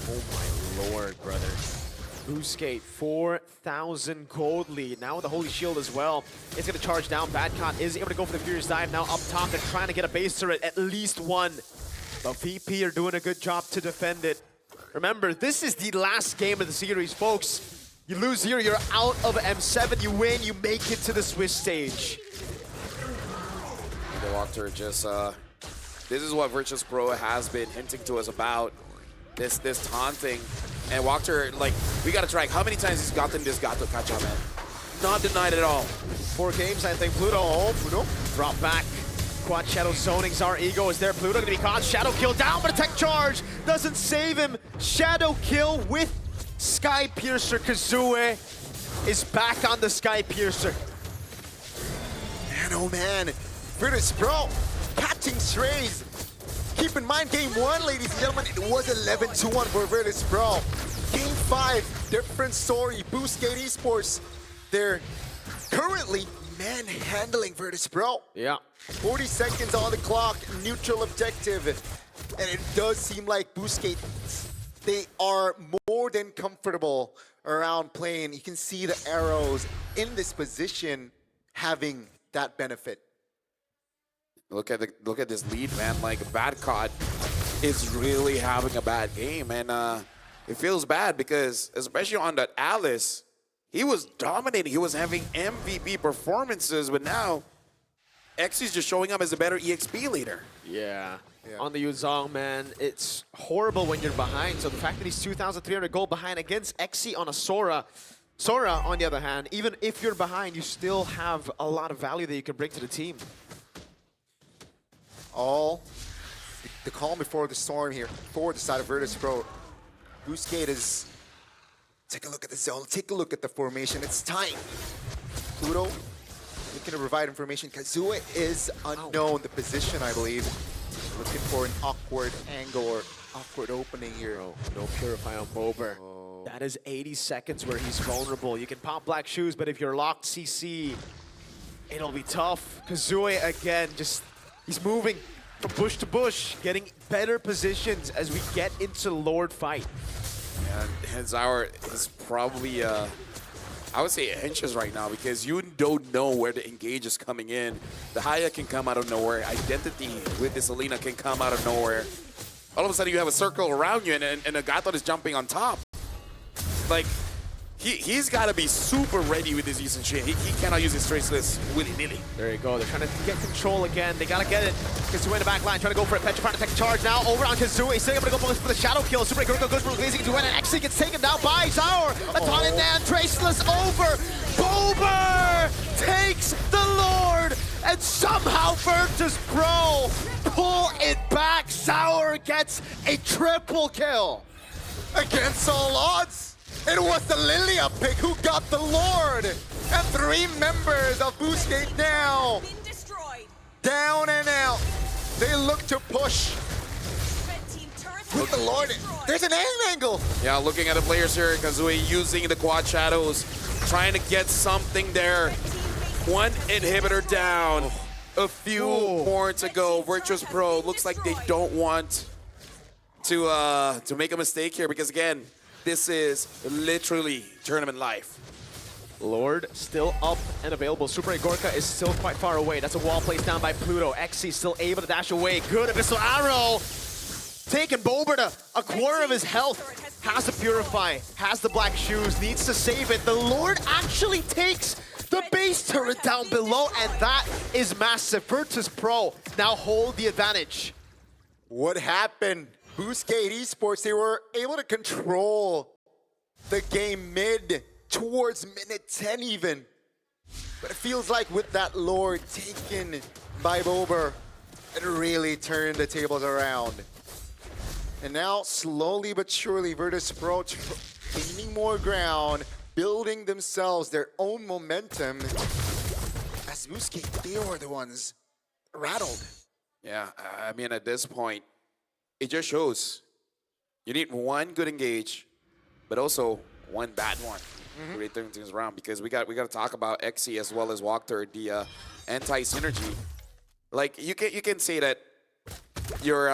Oh my lord, brother. Boostgate, 4,000 gold lead. Now with the Holy Shield as well. It's going to charge down. Badcon is able to go for the Furious Dive now up top. They're trying to get a base turret, at least one. The VP are doing a good job to defend it. Remember, this is the last game of the series, folks. You lose here, you're out of M7. You win, you make it to the Swiss stage. The Walker just, this is what Virtus.pro has been hinting to us about. This taunting. And Walker, like, we gotta track how many times he's gotten this Gato catch-up, man. Not denied at all. 4 games, I think. Pluto, Pluto, drop back. Quad Shadow zoning. Zar Ego is there. Pluto gonna be caught. Shadow kill down, but a tech charge doesn't save him. Shadow kill with Sky Piercer. Kazue is back on the Sky Piercer. Man, oh man, Virtus.pro catching strays. Keep in mind, game 1, ladies and gentlemen, it was 11-1 for Virtus.pro. Game 5, different story. Boostgate Esports, they're currently manhandling Virtus.pro. Yeah. 40 seconds on the clock, neutral objective. And it does seem like Boostgate, they are more than comfortable around playing. You can see the arrows in this position having that benefit. Look at this lead, man. Like, Badcon is really having a bad game, and it feels bad because, especially on that Alice, he was dominating. He was having MVP performances, but now Xy's just showing up as a better EXP leader. Yeah. On the Yuzong, man, it's horrible when you're behind. So the fact that he's 2,300 gold behind against Xy on a Sora. Sora, on the other hand, even if you're behind, you still have a lot of value that you can bring to the team. All the calm before the storm here for the side of Virtus.pro. Boostgate is, take a look at the zone, take a look at the formation. It's time. Pluto looking to provide information. Kazue is unknown, the position, I believe. Looking for an awkward angle or awkward opening here. Oh, no Purify on Bober. Oh. That is 80 seconds where he's vulnerable. You can pop black shoes, but if you're locked CC, it'll be tough. Kazue, again, just, he's moving from bush to bush, getting better positions as we get into Lord fight. And Zauer is probably, I would say, anxious right now because you don't know where the engage is coming in. The Haya can come out of nowhere. Identity with this Alina can come out of nowhere. All of a sudden, you have a circle around you, and a Gatot is jumping on top. Like, he's got to be super ready with his using shit. He cannot use his traceless willy-nilly. There you go. They're trying to get control again. They got to get it. Kazue in the back line, trying to go for it. Petra trying to take charge now. Over on Kazue. He's still able to go for the shadow kill. Super Gurgo goes for Glazing to win, and actually gets taken down by Zauer. A ton in there. Traceless over. Bober takes the Lord, and somehow Virtus.pro pull it back. Zauer gets a triple kill. Against all odds, it was the Lilia pick who got the Lord. And 3 members of Boostgate now Been destroyed. down and out. They look to push Red team turret with the Lord. destroyed. There's an aim angle. Yeah, looking at the players here, Kazue using the quad shadows, trying to get something there. One inhibitor down. A few more to go. Virtus.pro looks like they don't want to make a mistake here because, again, this is literally tournament life. Lord still up and available. Super Gorka is still quite far away. That's a wall placed down by Pluto. Xy still able to dash away. Good Abyssal Arrow. Taking Bober to a quarter of his health. Has to Purify. Has the black shoes. Needs to save it. The Lord actually takes the base turret down below, and that is massive. Virtus.pro now hold the advantage. What happened? Boostgate Esports, they were able to control the game mid towards minute 10 even. But it feels like with that Lord taken by Bober, it really turned the tables around. And now, slowly but surely, Virtus.pro gaining more ground, building themselves their own momentum. As Boostgate, they were the ones rattled. Yeah, I mean, at this point, it just shows you need one good engage, but also one bad one to really turn things around. Because we got to talk about Xy as well as Walker, the anti-synergy. Like you can say that your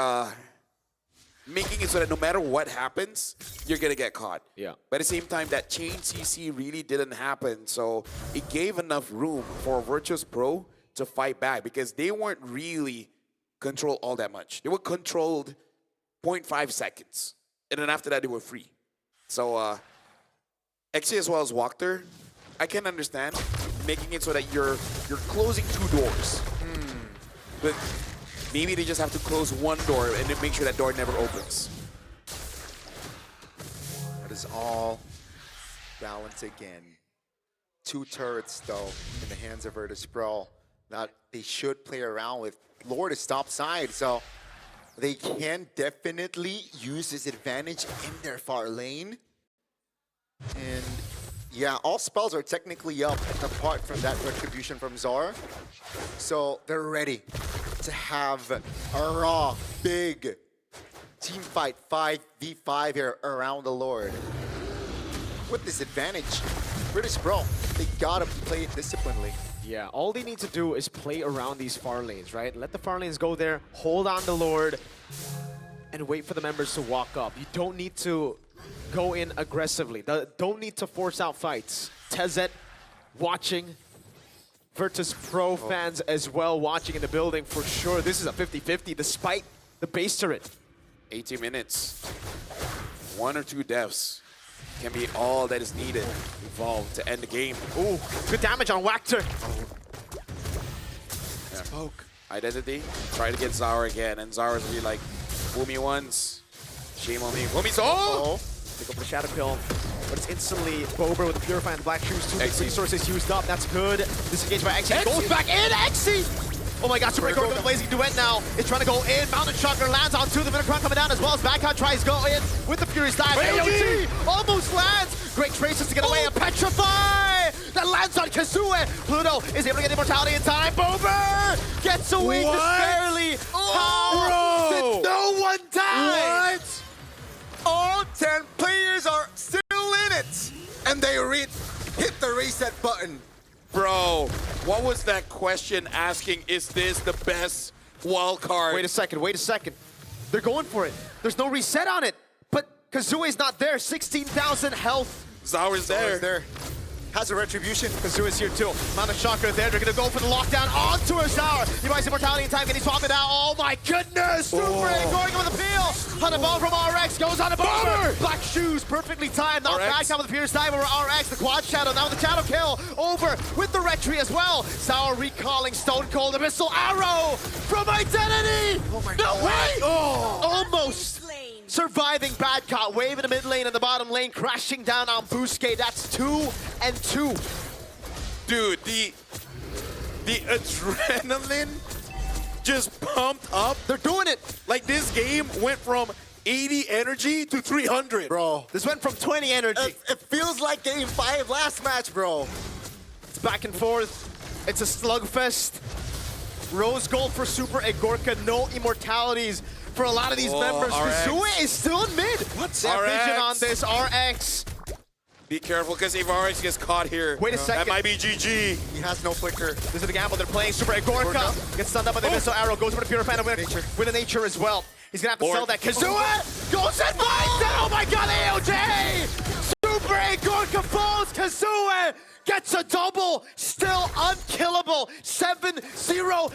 making it so that no matter what happens, you're gonna get caught. Yeah. But at the same time, that chain CC really didn't happen, so it gave enough room for Virtus.pro to fight back because they weren't really controlled all that much. They were controlled 0.5 seconds, and then after that, they were free. So XC as well as Wachter, I can understand making it so that you're closing 2 doors. But maybe they just have to close 1 door and then make sure that door never opens. That is all balance again. 2 turrets, though, in the hands of Virtus.pro that they should play around with. Lord is top side, so they can definitely use this advantage in their far lane. And yeah, all spells are technically up apart from that retribution from Zara. So they're ready to have a raw, big team fight 5v5 here around the Lord. With this advantage, Virtus.pro, they gotta play it disciplinedly. Yeah, all they need to do is play around these far lanes, right? Let the far lanes go there, hold on the Lord, and wait for the members to walk up. You don't need to go in aggressively. Don't need to force out fights. Tezet watching. Virtus.pro fans as well watching in the building for sure. This is a 50-50 despite the base turret. 80 minutes. 1 or 2 deaths can be all that is needed Evolve to end the game. Ooh, good damage on Wachter. Smoke. Identity, try to get Zara again, and Zara's really like, fool me once, shame on me. Fool me so! Pick up the Shadow Kill, but it's instantly Bober with the Purify and the Black Shoes. 2 XC. resources used up, that's good. Disengaged by XC, goes back in, XC! Oh my god, Super Core with the Blazing Duet now. It's trying to go in, Mountain Shocker lands on 2, the Vinacron coming down as well as Backhand tries to go in with the Furious Dive. AOG almost lands! Great traces to get away, and Petrify! That lands on Kazue! Pluto is able to get immortality in time. Bober gets away just barely! How did no one die? What? All 10 players are still in it, and they hit the reset button. Bro, what was that question asking, is this the best wild card? Wait a second. They're going for it. There's no reset on it, but Kazue's not there. 16,000 health. Zara's there. There. Has a retribution. Kazue's here too. Mana Shocker there. They're gonna go for the lockdown onto Azar. He buys immortality in time. Can he swap it out? Oh my goodness! Super going with the peel. On the ball from RX. Goes on a bomber. Black Shoes perfectly timed. Now back down with the Pierce dive over RX. The quad shadow. Now with the shadow kill. Over with the retry as well. Sour recalling Stone Cold. Abyssal Arrow from Identity. Oh my god. No way! Oh. Almost. Surviving Bad Cop, wave in the mid lane and the bottom lane, crashing down on Boostgate. That's 2 and 2. Dude, the adrenaline just pumped up. They're doing it. Like this game went from 80 energy to 300. Bro, This went from 20 energy. it feels like game 5 last match, bro. It's back and forth. It's a slugfest. Rose gold for Super Egorka, no immortalities for a lot of these members. Kazue is still in mid. What's that vision on this? RX. Be careful, because if RX gets caught here, Wait a second. that might be GG. He has no flicker. This is the gamble they're playing. Super Egorka gets stunned up by the missile arrow, goes for the Purify with a nature as well. He's gonna have to sell that. Kazue goes and finds it! Oh my god, AOJ! Super Egorka falls! Kazue gets a double, still unkillable. 7-0-4.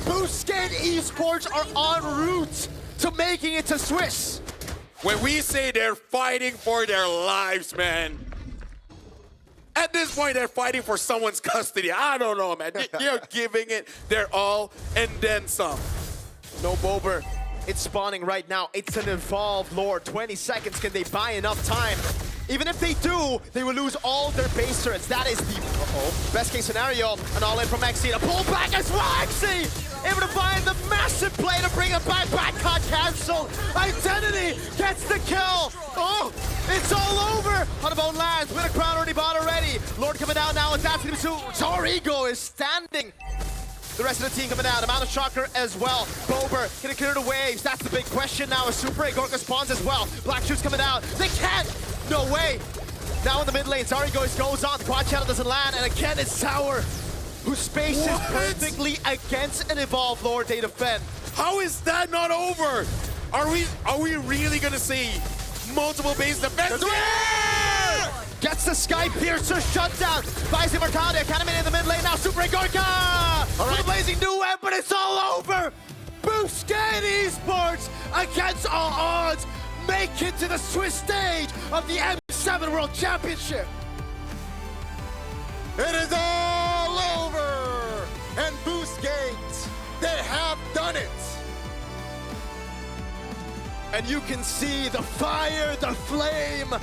Boostgate Esports are en route to making it to Swiss. When we say they're fighting for their lives, man, at this point they're fighting for someone's custody. I don't know, man. They're giving it their all and then some. No Bober. It's spawning right now. It's an Evolve Lord. 20 seconds. Can they buy enough time? Even if they do, they will lose all their base turrets. That is the best case scenario. An all-in from XC. A pull back as well, XC! Able to find the massive play to bring him back. Backcut canceled. Identity gets the kill. Oh, it's all over. Honeybow lands with a crown already bought already. Lord coming down now. It's asking him to. Torigo is standing. The rest of the team coming down. Amount of Shocker as well. Bober gonna clear the waves. That's the big question now. As Super Egorka spawns as well. Black Shoes coming down. They can't. No way. Now in the mid lane, Zari goes on. The quad channel doesn't land. And again, it's Sour, who spaces perfectly against an Evolve Lord they defend. How is that not over? Are we really gonna see multiple base defense? Gets the Sky Piercer shut down. Vice Immortality, Academy in the mid lane now. Super Gorka! All right, blazing new web, but it's all over. Boostgate Esports against all odds make it to the Swiss stage of the M7 World Championship. It is all over! And Boostgate, they have done it! And you can see the fire, the flame